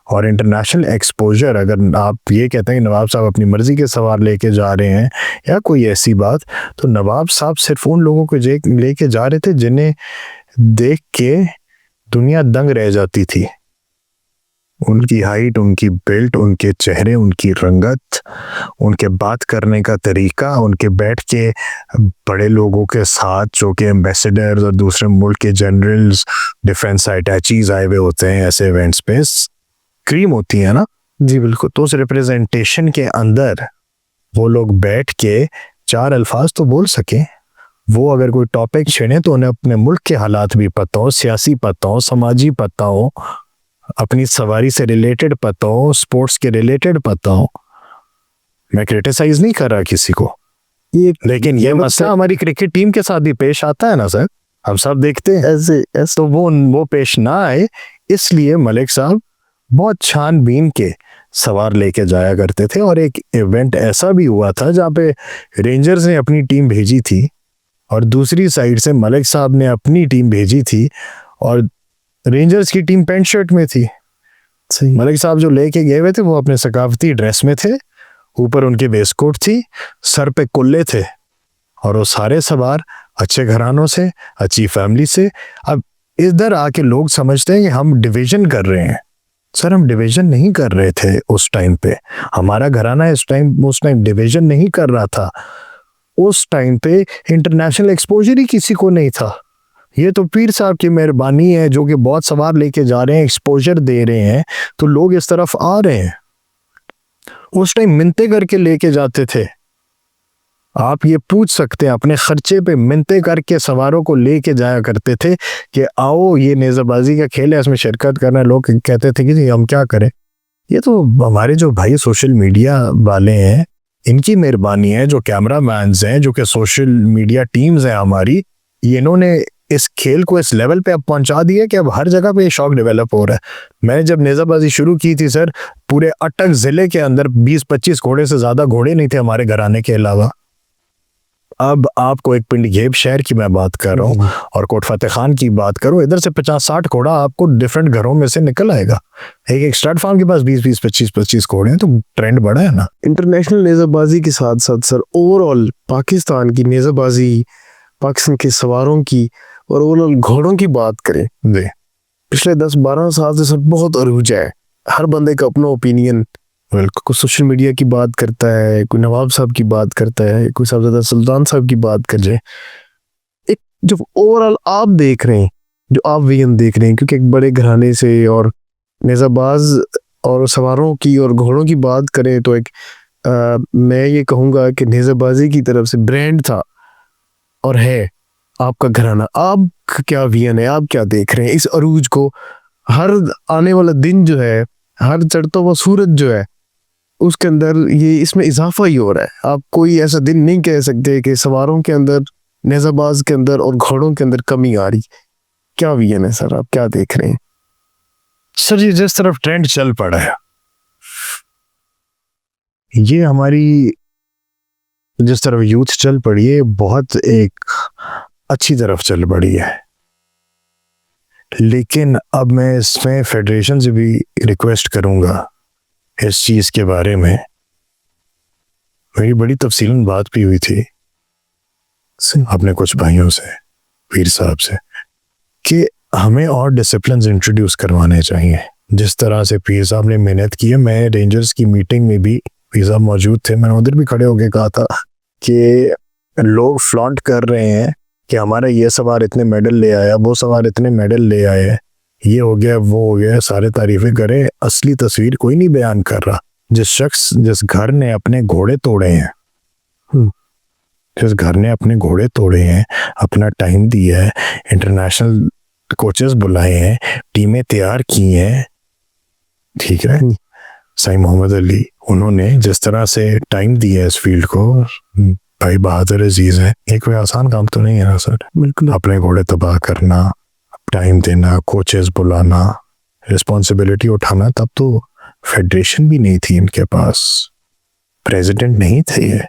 Speaker 2: और इंटरनेशनल एक्सपोजर, अगर आप ये कहते हैं कि नवाब साहब अपनी मर्जी के सवार लेके जा रहे हैं या कोई ऐसी बात, तो नवाब साहब सिर्फ उन लोगों को लेके जा रहे थे जिन्हें देख के दुनिया दंग रह जाती थी। उनकी हाइट, उनकी बिल्ट, उनके चेहरे, उनकी रंगत, उनके बात करने का तरीका, उनके बैठ के बड़े लोगों के साथ जो कि एम्बेसडर्स और दूसरे मुल्क के जनरल्स, डिफेंस अटैचीज आए हुए होते हैं ऐसे इवेंट्स पे, क्रीम होती है ना
Speaker 1: जी बिल्कुल।
Speaker 2: तो उस रिप्रेजेंटेशन के अंदर वो लोग बैठ के 4 अल्फाज तो बोल सके। वो अगर कोई टॉपिक छेड़े तो उन्हें अपने मुल्क के हालात भी पता हो, सियासी पता हो, समाजी पता हो, अपनी सवारी से रिलेटेड पता हो, स्पोर्ट्स के रिलेटेड पता हो। मैं क्रिटिसाइज नहीं कर रहा किसी को, लेकिन ये मसला हमारी क्रिकेट टीम के साथ भी पेश आता है ना सर, हम सब देखते हैं ऐसे। तो वो पेश ना आए, इसलिए मलिक साहब बहुत छानबीन के सवार लेके जाया करते थे। और एक इवेंट ऐसा भी हुआ था जहाँ पे रेंजर्स ने अपनी टीम भेजी थी और दूसरी साइड से मलिक साहब ने अपनी टीम भेजी थी, और रेंजर्स की टीम पैंट शर्ट में थी।
Speaker 1: सही।
Speaker 2: मलिक साहब जो लेके गए हुए थे वो अपने सकाफती ड्रेस में थे, ऊपर उनके वेस्टकोट थी, सर पे कुल्ले थे, और वो सारे सवार अच्छे घरानों से, अच्छी फैमिली से। अब इधर आके लोग समझते हैं कि हम डिवीजन कर रहे हैं। सर, हम डिवीजन नहीं कर रहे थे उस टाइम पे। हमारा घराना उस टाइम डिवीजन नहीं कर रहा था। उस टाइम पे इंटरनेशनल एक्सपोजर ही किसी को नहीं था। ये तो पीर साहब की मेहरबानी है जो कि बहुत सवार लेके जा रहे हैं, एक्सपोजर दे रहे हैं, तो लोग इस तरफ आ रहे हैं। उस टाइम मिन्नतें करके लेके जाते थे। आप ये पूछ सकते हैं, अपने खर्चे पे मिन्नतें करके सवारों को लेके जाया करते थे कि आओ ये नेज़ाबाजी का खेल है, इसमें शिरकत करना। लोग कहते थे कि जी हम क्या करें। ये तो हमारे जो भाई सोशल मीडिया वाले हैं, इनकी मेहरबानी है, जो कैमरा मैन्स हैं, जो कि सोशल मीडिया टीम्स हैं हमारी, इन्होंने इस खेल को इस लेवल पे अब पहुंचा दिया कि अब हर जगह पे ये शौक डेवलप हो रहा है। मैंने जब नेज़ाबाजी शुरू की थी सर, पूरे अटक जिले के अंदर 20-25 घोड़े से ज्यादा घोड़े नहीं थे हमारे घराने के अलावा। अब आपको एक पिंडीगेब शहर की मैं बात कर रहा हूँ और कोट फतेह खान की बात करूँ, इधर से 50-60 घोड़ा आपको डिफरेंट घरों में से निकल आएगा। एक स्टड फार्म के पास 20-20, 25-25 घोड़े हैं, तो ट्रेंड बड़ा है ना।
Speaker 1: इंटरनेशनल नेज़ाबाजी के साथ साथ सर ओवरऑल पाकिस्तान की नेज़ाबाजी, पाकिस्तान के सवारों की और ओवरऑल घोड़ों की बात करें,
Speaker 2: जी,
Speaker 1: पिछले 10-12 साल से सर बहुत अरूज है। हर बंदे का अपना ओपिनियन, कोई सोशल मीडिया की बात करता है, कोई नवाब साहब की बात करता है, कोई साहबजादा सुल्तान साहब की बात कर रहे हैं। एक जो ओवरऑल आप देख रहे हैं, जो आप विजन देख रहे हैं, क्योंकि एक बड़े घराने से और नेज़ाबाज और सवारों की और घोड़ों की बात करें तो एक मैं ये कहूँगा कि नेज़ाबाजी की तरफ से ब्रांड था और है आपका घराना। आप क्या विजन है, आप क्या देख रहे हैं इस अरूज को? हर आने वाला दिन जो है, हर चढ़ता हुआ सूरज जो है, उसके अंदर ये इसमें इजाफा ही हो रहा है। आप कोई ऐसा दिन नहीं कह सकते कि सवारों के अंदर, नेज़ाबाज के अंदर और घोड़ों के अंदर कमी आ रही। क्या विजन है सर, आप क्या देख रहे हैं?
Speaker 2: सर ये जिस तरफ ट्रेंड चल पड़ा है, ये हमारी जिस तरफ यूथ चल पड़ी है, बहुत एक अच्छी तरफ चल पड़ी है। लेकिन अब मैं इसमें फेडरेशन से भी रिक्वेस्ट करूंगा इस चीज के बारे में। मेरी बड़ी तफसीलन बात भी हुई थी अपने कुछ भाइयों से, पीर साहब से, कि हमें और डिसिप्लिन इंट्रोड्यूस करवाने चाहिए। जिस तरह से पीर साहब ने मेहनत की है, मैं रेंजर्स की मीटिंग में भी पीर साहब मौजूद थे, मैंने उधर भी खड़े होकर कहा था कि लोग फ्लॉन्ट कर रहे हैं कि हमारा ये सवार इतने मेडल ले आया, वो सवार इतने मेडल ले आए, ये हो गया, वो हो गया, सारे तारीफें करें, असली तस्वीर कोई नहीं बयान कर रहा। जिस घर ने अपने घोड़े तोड़े हैं, जिस घर ने अपने घोड़े तोड़े हैं, अपना टाइम दिया है, इंटरनेशनल कोचेस बुलाए हैं, टीमें तैयार की हैं, ठीक है, सही मोहम्मद अली, उन्होंने जिस तरह से टाइम दिया है इस फील्ड को, भाई बहादुर अजीज है। ये कोई आसान काम तो नहीं है ना सर।
Speaker 1: बिल्कुल।
Speaker 2: अपने घोड़े तबाह करना, टाइम देना, कोचेस बुलाना, रिस्पॉन्सिबिलिटी उठाना। तब तो फेडरेशन भी नहीं थी इनके पास, प्रेसिडेंट नहीं थे ये,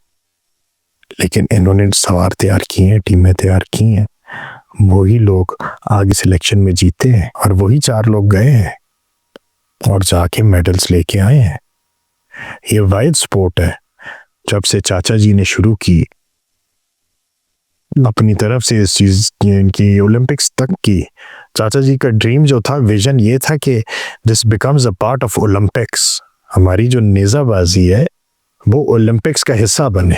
Speaker 2: लेकिन इन्होंने सवार तैयार किए हैं, टीमें तैयार की हैं, वही लोग आगे सिलेक्शन में जीते हैं और वही 4 लोग गए हैं और जाके मेडल्स लेके आए हैं। ये वाइड स्पोर्ट है। जब से चाचा जी ने शुरू की अपनी तरफ से इस चीज इनकी ओलंपिक्स तक की, चाचा जी का ड्रीम जो था, विजन ये था कि this becomes a part of Olympics. हमारी जो नेज़ाबाजी है वो ओलंपिक्स का हिस्सा बने,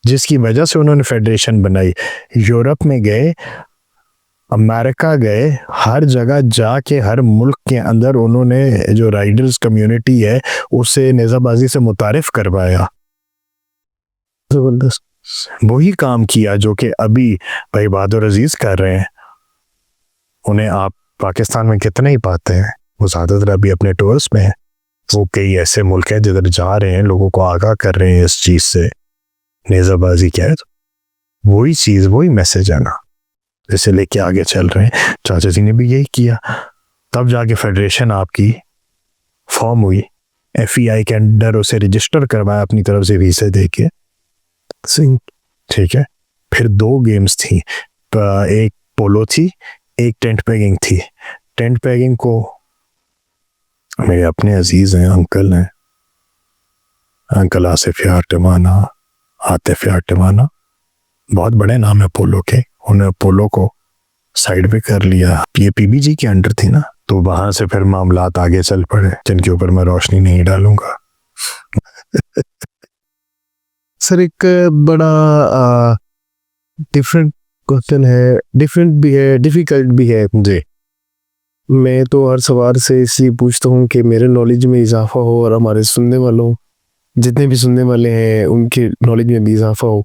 Speaker 2: जिसकी वजह से उन्होंने फेडरेशन बनाई। यूरोप में गए, अमेरिका गए, हर जगह जाके हर मुल्क के अंदर उन्होंने जो राइडर्स कम्युनिटी है उसे नेज़ाबाजी से मुतारिफ करवाया।
Speaker 1: जबरदस्त।
Speaker 2: वही काम किया जो कि अभी भाई बहादुर अजीज कर रहे हैं। उन्हें आप पाकिस्तान में कितने ही पाते हैं, वो ज़्यादातर अभी अपने टूर्स में है। वो कई ऐसे मुल्क हैं जिधर जा रहे हैं, लोगों को आगाह कर रहे हैं इस चीज़ से, नेज़ाबाजी क्या है। तो वही चीज़, वही मैसेज है ना, इसे लेके आगे चल रहे हैं। चाचा जी ने भी यही किया, तब जाके फेडरेशन आपकी फॉर्म हुई, FEI के अंडर उसे रजिस्टर करवाया अपनी तरफ से वीज़े देके, ठीक है। फिर 2 गेम्स थी, एक पोलो थी, एक टेंट पैकिंग थी। टेंट पैकिंग को मेरे अपने अजीज हैं, अंकल हैं, अंकल आसिफ यार टिमाना, आतिफ यार टिमाना, बहुत बड़े नाम है पोलो के। उन्हें पोलो को साइड पे कर लिया। ये पीबीजी के अंडर थी ना, तो वहां से फिर मामलात आगे चल पड़े, जिनके ऊपर मैं रोशनी नहीं डालूंगा।
Speaker 1: सर एक बड़ा डिफरेंट क्वेश्चन है, डिफरेंट भी है, डिफिकल्ट भी है
Speaker 2: जी।
Speaker 1: मैं तो हर सवाल से इसलिए पूछता हूँ कि मेरे नॉलेज में इजाफा हो और हमारे सुनने वालों, जितने भी सुनने वाले हैं, उनके नॉलेज में भी इजाफा हो।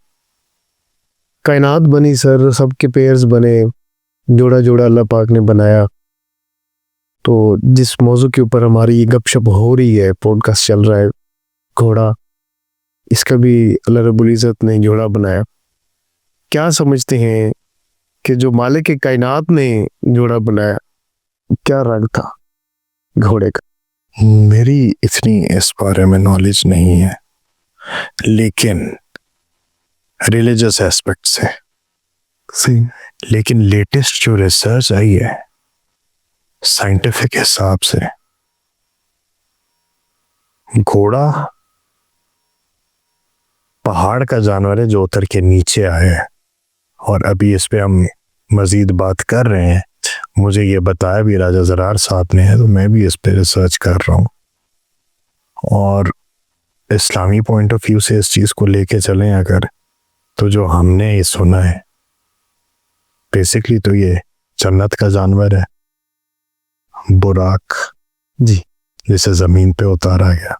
Speaker 1: कायनात बनी सर, सबके पेयर्स बने, जोड़ा जोड़ा अल्लाह पाक ने बनाया। तो जिस मौजू के ऊपर हमारी गपशप हो रही है, पॉडकास्ट चल रहा है, घोड़ा, इसका भी अल्लाह रब्बुल इज़्ज़त ने जोड़ा बनाया। क्या समझते हैं कि जो मालिक कायनात ने जोड़ा बनाया, क्या रंग था घोड़े का?
Speaker 2: मेरी इतनी इस बारे में नॉलेज नहीं है, लेकिन रिलीजियस एस्पेक्ट से
Speaker 1: सही।
Speaker 2: लेकिन लेटेस्ट जो रिसर्च आई है साइंटिफिक हिसाब से, घोड़ा पहाड़ का जानवर है जो उतर के नीचे आया है, और अभी इस पे हम मजीद बात कर रहे हैं। मुझे ये बताया भी राजा ज़रार साहब ने है, तो मैं भी इस पे रिसर्च कर रहा हूँ। और इस्लामी पॉइंट ऑफ व्यू से इस चीज़ को लेके चलें अगर, तो जो हमने ये सुना है बेसिकली, तो ये जन्नत का जानवर है, बुराक
Speaker 1: जी,
Speaker 2: जिसे ज़मीन पे उतारा गया।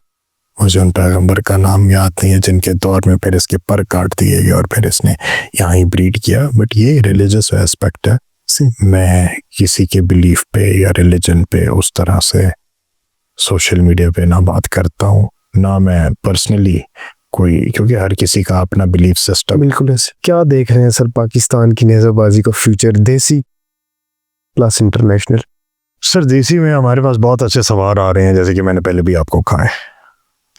Speaker 2: मुझे उन पैगंबर का नाम याद नहीं है जिनके दौर में फिर इसके पर काट दिए गए और फिर इसने यहाँ ही ब्रीड किया, बट ये रिलीजियस एस्पेक्ट है। मैं किसी के बिलीफ पे या रिलीजन पे उस तरह से सोशल मीडिया पे ना बात करता हूँ, ना मैं पर्सनली कोई, क्योंकि हर किसी का अपना बिलीफ सिस्टम।
Speaker 1: बिल्कुल ऐसे। क्या देख रहे हैं सर पाकिस्तान की नेज़ाबाजी का फ्यूचर, देसी प्लस इंटरनेशनल?
Speaker 2: सर देसी में हमारे पास बहुत अच्छे सवार आ रहे हैं, जैसे कि मैंने पहले भी आपको कहा है,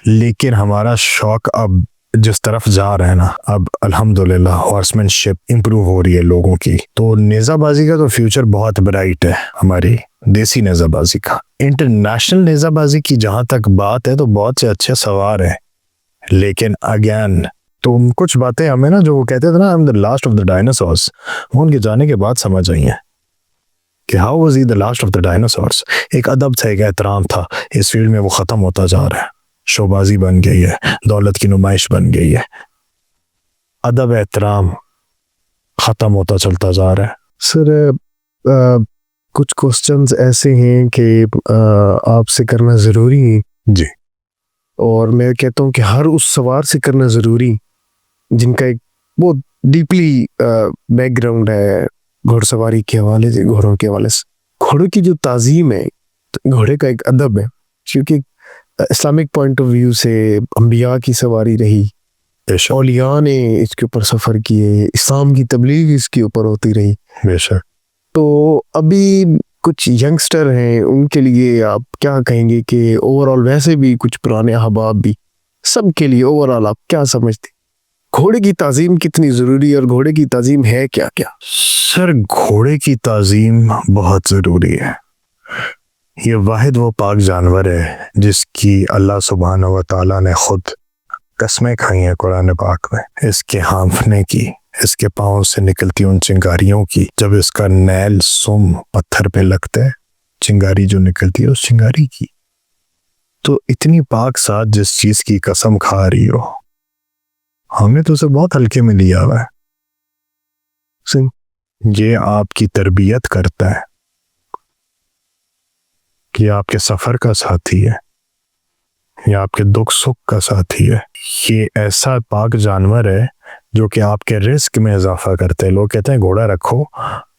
Speaker 2: लेकिन हमारा शौक अब जिस तरफ जा रहा है ना, अब अल्हम्दुलिल्लाह हॉर्समैनशिप इंप्रूव हो रही है लोगों की, तो नेज़ाबाजी का तो फ्यूचर बहुत ब्राइट है हमारी देसी नेज़ाबाजी का। इंटरनेशनल नेज़ाबाजी की जहाँ तक बात है तो बहुत से अच्छे सवार हैं, लेकिन अगेन तो कुछ बातें हमें ना, जो वो कहते थे ना, I am the last of the dinosaurs, वो उनके जाने के बाद समझ आई हैं कि how was he the last of the dinosaurs. एक अदब था, एक एहतराम था, इस फील्ड में वो ख़त्म होता जा रहा है। शोबाजी बन गई है, दौलत की नुमाइश बन गई है, अदब एहतराम ख़त्म होता चलता जा रहा है।
Speaker 1: सर कुछ क्वेश्चंस ऐसे हैं कि आपसे करना ज़रूरी है
Speaker 2: जी,
Speaker 1: और मैं कहता हूँ कि हर उस सवार से करना ज़रूरी जिनका एक बहुत डीपली बैकग्राउंड है घुड़सवारी के हवाले से, घोड़ों के हवाले से। घोड़ों की जो ताज़ीम है, तो घोड़े का एक अदब है, क्योंकि इस्लामिक पॉइंट ऑफ व्यू से अंबिया की सवारी रही, औलिया ने इसके ऊपर सफ़र किए, इस्लाम की तबलीग इसके ऊपर होती रही।
Speaker 2: बेशक।
Speaker 1: तो अभी कुछ यंगस्टर हैं, उनके लिए आप क्या कहेंगे कि ओवरऑल, वैसे भी कुछ पुराने अहबाब भी, सबके लिए ओवरऑल आप क्या समझते, घोड़े की ताज़ीम कितनी ज़रूरी है और घोड़े की ताज़ीम है क्या क्या?
Speaker 2: सर घोड़े की ताज़ीम बहुत ज़रूरी है। ये वाहिद वो पाक जानवर है जिसकी अल्लाह सुब्हानहू व तआला ने खुद कसमें खाई हैं कुरान पाक में, इसके हाँफने की, इसके पाँव से निकलती उन चिंगारियों की, जब इसका नैल सुम पत्थर पे लगता है, चिंगारी जो निकलती है उस चिंगारी की। तो इतनी पाक साथ जिस चीज़ की कसम खा रही हो, हमने तो उसे बहुत हल्के में लिया हुआ है। ये आपकी तरबियत करता है, कि आपके सफ़र का साथी है, ये आपके दुख सुख का साथी है। ये ऐसा पाक जानवर है जो कि आपके रिस्क में इजाफा करते हैं। लोग कहते हैं घोड़ा रखो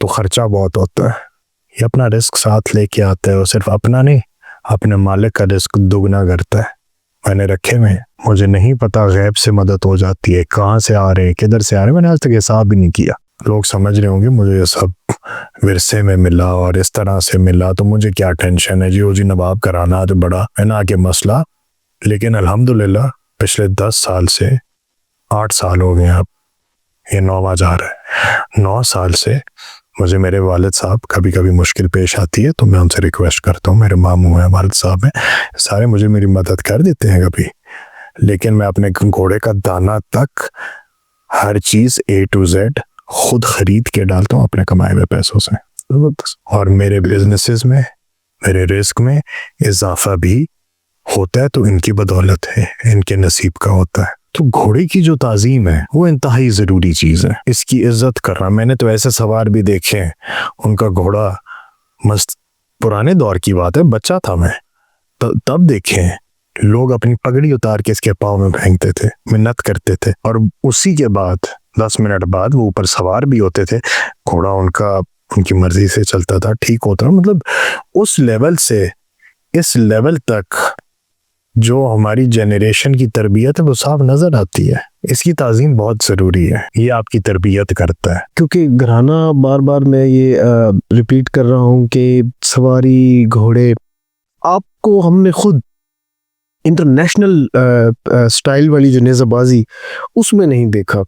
Speaker 2: तो ख़र्चा बहुत होता है, ये अपना रिस्क साथ लेके आता है, और सिर्फ अपना नहीं, अपने मालिक का रिस्क दुगना करता है। मैंने रखे में, मुझे नहीं पता गैब से मदद हो जाती है, कहाँ से आ रहे हैं, किधर से आ रहे हैं, मैंने आज तक हिसाब भी नहीं किया। लोग समझ रहे होंगे मुझे ये सब विरसे में मिला और इस तरह से मिला, तो मुझे क्या टेंशन है जी नवाब कराना तो बड़ा है ना आगे मसला। लेकिन अल्हम्दुलिल्लाह पिछले 10 साल से 8 साल हो गए, अब ये 9वां जा रहा है, 9 साल से मुझे मेरे वालिद साहब कभी कभी मुश्किल पेश आती है तो मैं उनसे रिक्वेस्ट करता हूँ, मेरे मामू हैं, वालिद साहब हैं, सारे मुझे मेरी मदद कर देते हैं कभी, लेकिन मैं अपने घोड़े का दाना तक हर चीज़ A to Z खुद खरीद के डालता हूँ अपने कमाए हुए पैसों से। और मेरे बिजनेसेस में, मेरे रिस्क में इजाफा भी होता है तो इनकी बदौलत है, इनके नसीब का होता है। तो घोड़े की जो ताजीम है वो इंतहाई ज़रूरी चीज़ है, इसकी इज्जत करना। मैंने तो ऐसे सवार भी देखे हैं, उनका घोड़ा मस्त, पुराने दौर की बात है, बच्चा था मैं तब देखे हैं, लोग अपनी पगड़ी उतार के इसके पाँव में फेंकते थे, मिन्नत करते थे, और उसी के बाद 10 मिनट बाद वो ऊपर सवार भी होते थे। घोड़ा उनका उनकी मर्जी से चलता था, ठीक होता। मतलब उस लेवल से इस लेवल तक जो हमारी जनरेशन की तरबियत है वो साफ नजर आती है। इसकी ताजीम बहुत ज़रूरी है, ये आपकी तरबियत करता है।
Speaker 1: क्योंकि घराना बार बार मैं ये रिपीट कर रहा हूँ कि सवारी, घोड़े, आपको हमने खुद इंटरनेशनल स्टाइल वाली जो नेज़ाबाजी उसमें नहीं देखा।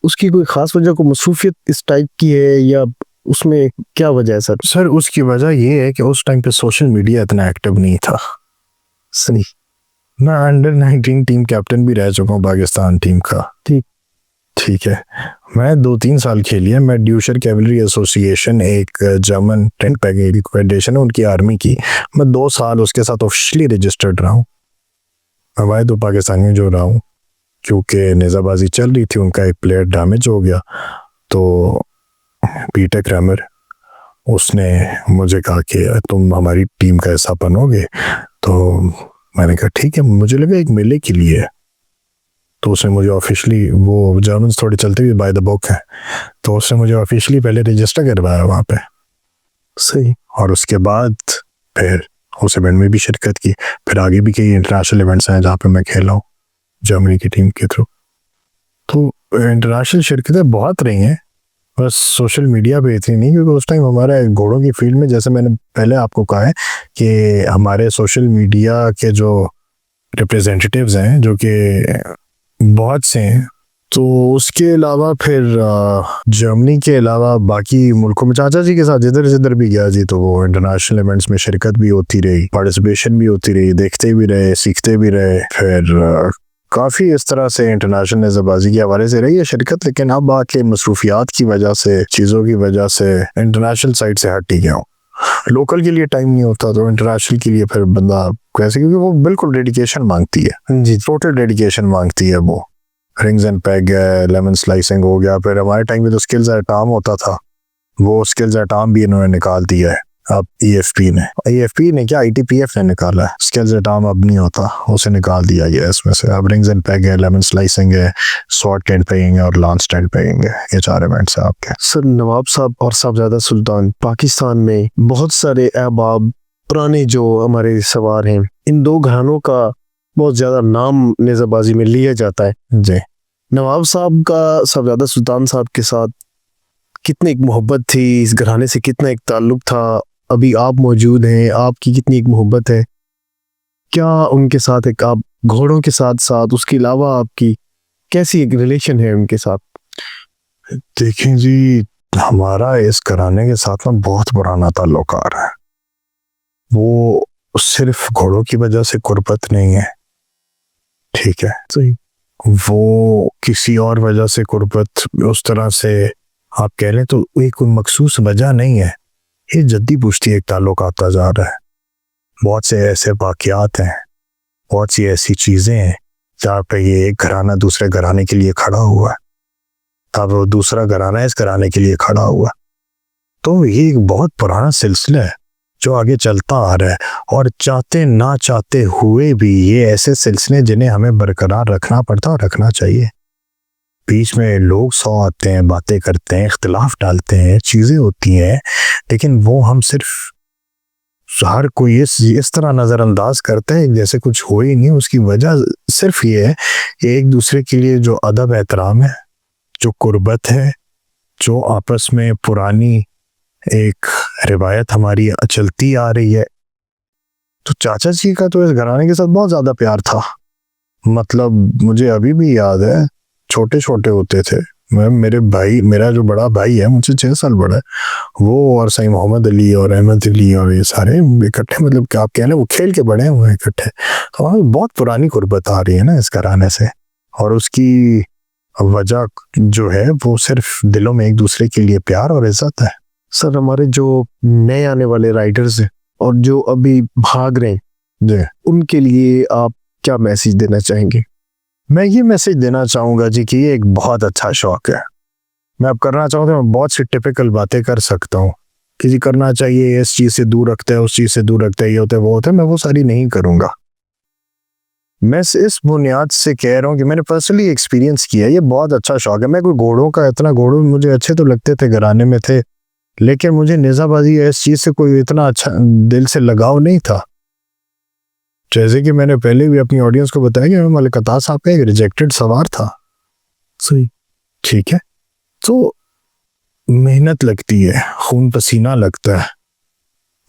Speaker 1: उसकी कोई ख़ास वजह, को मसरूफियत इस टाइप की है या उसमें क्या वजह है सर?
Speaker 2: सर उसकी वजह ये है कि उस टाइम पे सोशल मीडिया इतना एक्टिव नहीं था।
Speaker 1: सही।
Speaker 2: मैं अंडर 19 टीम कैप्टन भी रह चुका हूँ पाकिस्तान टीम का। ठीक है, मैं 2-3 साल खेली है। मैं ड्यूशर कैवलरी एसोसिएशन, एक जर्मन टेंट पैकेज फेडरेशन है उनकी आर्मी की, मैं 2 साल उसके साथ ऑफिशियली रजिस्टर्ड रहा हूँ। मैं तो पाकिस्तानी जो रहा हूँ, क्योंकि नेज़ाबाजी चल रही थी, उनका एक प्लेयर डैमेज हो गया, तो पीटर क्रैमर उसने मुझे कहा कि तुम हमारी टीम का हिस्सा बनोगे। तो मैंने कहा ठीक है, मुझे लगा एक मेले के लिए है, तो उसने मुझे ऑफिशियली, वो जर्मन्स थोड़े चलते हुए बाय द बुक हैं, तो उसने मुझे ऑफिशियली पहले रजिस्टर करवाया वहाँ पे।
Speaker 1: सही।
Speaker 2: और उसके बाद फिर उस इवेंट में भी शिरकत की, फिर आगे भी कई इंटरनेशनल इवेंट्स हैं जहाँ पे मैं खेला हूँ जर्मनी की टीम के थ्रू। तो इंटरनेशनल शिरकतें बहुत रही हैं, बस सोशल मीडिया पे इतनी नहीं, क्योंकि उस टाइम हमारे घोड़ों की फील्ड में, जैसे मैंने पहले आपको कहा है कि हमारे सोशल मीडिया के जो रिप्रेजेंटेटिव्स हैं जो कि बहुत से हैं, तो उसके अलावा फिर जर्मनी के अलावा बाकी मुल्कों में चाचा जी के साथ जिधर भी गया जी, तो वो इंटरनेशनल इवेंट्स में शिरकत भी होती रही, पार्टिसिपेशन भी होती रही, देखते भी रहे, सीखते भी रहे। फिर काफ़ी इस तरह से इंटरनेशनल नेज़ाबाजी के हवाले से रही है शिरकत। लेकिन अब आके मसरूफियात की वजह से, चीज़ों की वजह से इंटरनेशनल साइड से हट ही गया हूँ। लोकल के लिए टाइम नहीं होता तो इंटरनेशनल के लिए फिर बंदा कैसे, क्योंकि वो बिल्कुल डेडिकेशन मांगती है जी, टोटल डेडिकेशन मांगती है। वो रिंग्स एंड पैग है, लेमन स्लाइसिंग हो गया, फिर हमारे टाइम में तो स्किल्स एट आर्म होता था, वो स्किल्स एट आर्म भी इन्होंने निकाल दिया है। अब EFP ने क्या, ITPF ने निकाला है, स्किल्स एट आर्म अब नहीं होता, उसे निकाल दिया गया इसमें से। अब रिंग्स एंड पैग है, लेमन स्लाइसिंग है, स्वॉर्ड टेंट पैगिंग है और लॉन्च टेंट पैगिंग है, ये 4 इवेंट्स हैं आपके।
Speaker 1: सर नवाब साहब और साहबजादा सुल्तान, पाकिस्तान में बहुत सारे अहबाब पुराने जो हमारे सवार हैं, इन 2 घरानों का बहुत ज़्यादा नाम नेज़ाबाजी में लिया जाता है
Speaker 2: जी।
Speaker 1: नवाब साहब का साहबजादा सुल्तान साहब के साथ कितनी एक मोहब्बत थी, इस घराने से कितना एक ताल्लुक था, अभी आप मौजूद हैं, आपकी कितनी एक मोहब्बत है, क्या उनके साथ एक आप घोड़ों के साथ साथ उसके अलावा आपकी कैसी एक रिलेशन है उनके साथ?
Speaker 2: देखें जी, हमारा इस घराने के साथ में बहुत पुराना ताल्लुक आ रहा है। वो सिर्फ घोड़ों की वजह से कुर्बत नहीं है, ठीक है,
Speaker 1: सही।
Speaker 2: वो किसी और वजह से कुर्बत, उस तरह से आप कह लें तो एक कोई मखसूस वजह नहीं है। ये जद्दी पुश्ती एक ताल्लुक आता जा रहा है। बहुत से ऐसे वाक़यात हैं, बहुत सी ऐसी चीज़ें हैं जहाँ पे ये एक घराना दूसरे घराने के लिए खड़ा हुआ है, तब वो दूसरा घराना इस घराने के लिए खड़ा हुआ। तो ये एक बहुत पुराना सिलसिला है जो आगे चलता आ रहा है, और चाहते ना चाहते हुए भी ये ऐसे सिलसिले जिन्हें हमें बरकरार रखना पड़ता और रखना चाहिए। बीच में लोग 100 आते हैं, बातें करते हैं, इख्तिलाफ डालते हैं, चीज़ें होती हैं, लेकिन वो हम सिर्फ हर कोई इस तरह नज़रअंदाज करते हैं जैसे कुछ हो ही नहीं। उसकी वजह सिर्फ ये है कि एक दूसरे के लिए जो अदब एहतराम है, जो कुर्बत है, जो आपस में पुरानी एक रिवायत हमारी चलती आ रही है। तो चाचा जी का तो इस घराने के साथ बहुत ज़्यादा प्यार था। मतलब मुझे अभी भी याद है, छोटे छोटे होते थे, मेरे भाई, मेरा जो बड़ा भाई है मुझसे 6 साल बड़ा है, वो और सही मोहम्मद अली और अहमद अली और ये सारे इकट्ठे, मतलब क्या आप कह रहे हैं, वो खेल के बड़े हुए हैं इकट्ठे। तो हमें बहुत पुरानी गुर्बत आ रही है ना इस घराने से, और उसकी वजह जो है वो सिर्फ दिलों में एक दूसरे के लिए प्यार और इज्जत है।
Speaker 1: सर हमारे जो नए आने वाले राइडर्स हैं और जो अभी भाग रहे हैं
Speaker 2: जी,
Speaker 1: उनके लिए आप क्या मैसेज देना चाहेंगे?
Speaker 2: मैं ये मैसेज देना चाहूँगा जी कि ये एक बहुत अच्छा शौक है। मैं अब करना चाहूँ तो मैं बहुत सी टिपिकल बातें कर सकता हूँ कि जी करना चाहिए, इस चीज़ से दूर रखता है, उस चीज़ से दूर रखता है, ये होता है वो होता है, मैं वो सारी नहीं करूँगा। मैं इस बुनियाद से कह रहा हूँ कि मैंने पर्सनली एक्सपीरियंस किया है, ये बहुत अच्छा शौक है। मैं कोई घोड़ों का इतना, घोड़ों मुझे अच्छे तो लगते थे, घराने में थे, लेकिन मुझे नेज़ाबाजी इस चीज़ से कोई इतना अच्छा दिल से लगाव नहीं था। जैसे कि मैंने पहले भी अपनी ऑडियंस को बताया कि मैं मलिक अता साहब का एक रिजेक्टेड सवार था।
Speaker 1: सही।
Speaker 2: ठीक है, तो मेहनत लगती है, खून पसीना लगता है।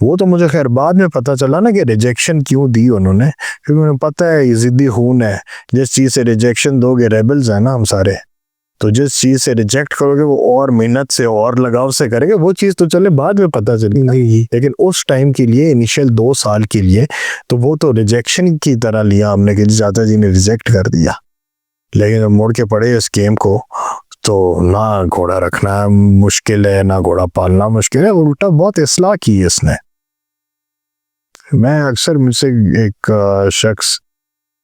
Speaker 2: वो तो मुझे खैर बाद में पता चला ना कि रिजेक्शन क्यों दी उन्होंने, क्योंकि उन्हें पता है ये जिद्दी खून है, जिस चीज़ से रिजेक्शन दोगे, रेबल्स है ना हम सारे, तो जिस चीज़ से रिजेक्ट करोगे वो और मेहनत से और लगाव से करेंगे। वो चीज़ तो चले बाद में पता चली नहीं, लेकिन उस टाइम के लिए, इनिशियल 2 साल के लिए, तो वो तो रिजेक्शन की तरह लिया हमने कि चाचा जी ने रिजेक्ट कर दिया। लेकिन जब मोड़ के पड़े इस गेम को, तो ना घोड़ा रखना मुश्किल है, ना घोड़ा पालना मुश्किल है, उल्टा बहुत इस्लाह की है इसने। मैं अक्सर, मुझसे एक शख्स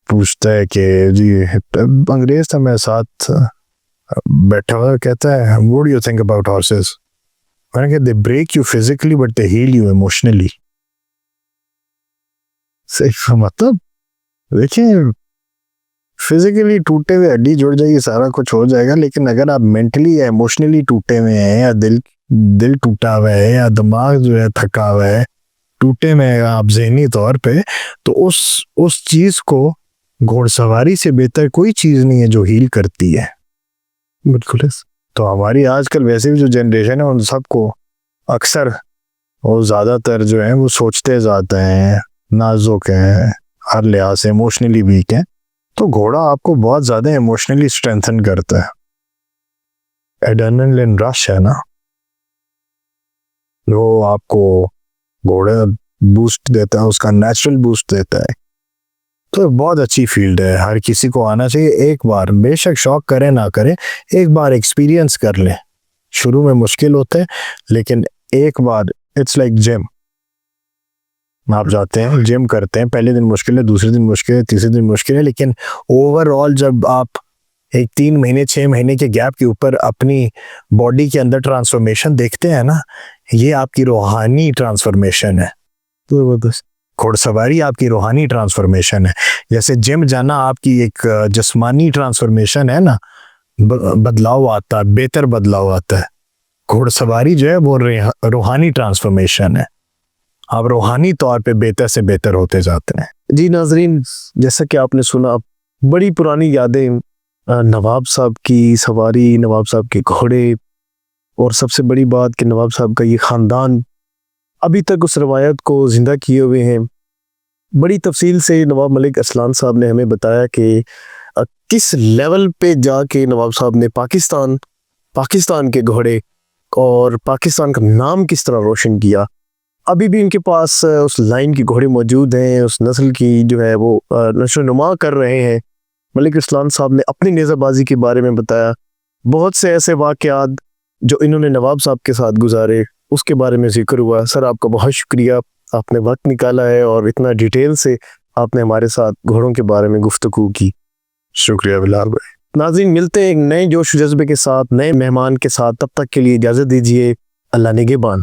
Speaker 2: पूछता है कि जी, अंग्रेज था मेरे साथ बैठा हुआ, कहता है what do you think about horses? मैंने कहा they break you physically but they heal you emotionally. सही मतलब, देखिए फिजिकली टूटे हुए हड्डी जुड़ जाएगी, सारा कुछ हो जाएगा, लेकिन अगर आप मेंटली या इमोशनली टूटे हुए हैं, या दिल टूटा हुआ है, या दिमाग जो है थका हुआ है, टूटे में आप ज़हनी तौर पे, तो उस चीज़ को घोड़सवारी से बेहतर कोई चीज़ नहीं है जो हील करती है।
Speaker 1: बिल्कुल।
Speaker 2: तो हमारी आजकल वैसे भी जो जनरेशन है उन सबको अक्सर, वो ज़्यादातर जो है वो सोचते जाते हैं, नाजुक हैं, हर लिहाज से इमोशनली वीक है, तो घोड़ा आपको बहुत ज़्यादा इमोशनली स्ट्रेंथन करता है। एड्रेनलिन रश है ना, वो आपको घोड़ा बूस्ट देता है, उसका नेचुरल बूस्ट देता है। तो बहुत अच्छी फील्ड है, हर किसी को आना चाहिए एक बार, बेशक शौक करे ना करे, एक बार एक्सपीरियंस कर ले। शुरू में मुश्किल होते हैं, लेकिन एक बार, इट्स लाइक जिम, आप जाते हैं जिम करते हैं, पहले दिन मुश्किल है, दूसरे दिन मुश्किल है, तीसरे दिन मुश्किल है, लेकिन ओवरऑल जब आप एक 3 महीने 6 महीने के गैप के ऊपर अपनी बॉडी के अंदर ट्रांसफॉर्मेशन देखते हैं ना, ये आपकी रूहानी ट्रांसफॉर्मेशन है।
Speaker 1: जबरदस्त।
Speaker 2: घोड़सवारी आपकी रूहानी ट्रांसफॉर्मेशन है। जैसे जिम जाना आपकी एक जिस्मानी ट्रांसफॉर्मेशन है ना, बदलाव आता है, बेहतर बदलाव आता है। घोड़सवारी जो है वो रूहानी ट्रांसफॉर्मेशन है, आप रूहानी तौर पे बेहतर से बेहतर होते जाते हैं।
Speaker 1: जी नाजरीन, जैसा कि आपने सुना, बड़ी पुरानी यादें, नवाब साहब की सवारी, नवाब साहब के घोड़े, और सबसे बड़ी बात कि नवाब साहब का ये ख़ानदान अभी तक उस रवायत को ज़िंदा किए हुए हैं। बड़ी तफसील से नवाब मलिक अरसलान साहब ने हमें बताया कि किस लेवल पे जाके नवाब साहब ने पाकिस्तान के घोड़े और पाकिस्तान का नाम किस तरह रोशन किया। अभी भी उनके पास उस लाइन की घोड़े मौजूद हैं, उस नस्ल की जो है वो नशो नुमा कर रहे हैं। मलिक अरसलान साहब ने अपनी नेज़ाबाजी के बारे में बताया, बहुत से ऐसे वाक़यात जो इन्होंने नवाब साहब के साथ गुजारे उसके बारे में जिक्र हुआ। सर आपका बहुत शुक्रिया, आपने वक्त निकाला है और इतना डिटेल से आपने हमारे साथ घोड़ों के बारे में गुफ्तगू की।
Speaker 2: शुक्रिया बिलाल भाई।
Speaker 1: नाज़रीन, मिलते हैं एक नए जोश जज्बे के साथ, नए मेहमान के साथ, तब तक के लिए इजाज़त दीजिए। अल्लाह निगहबान।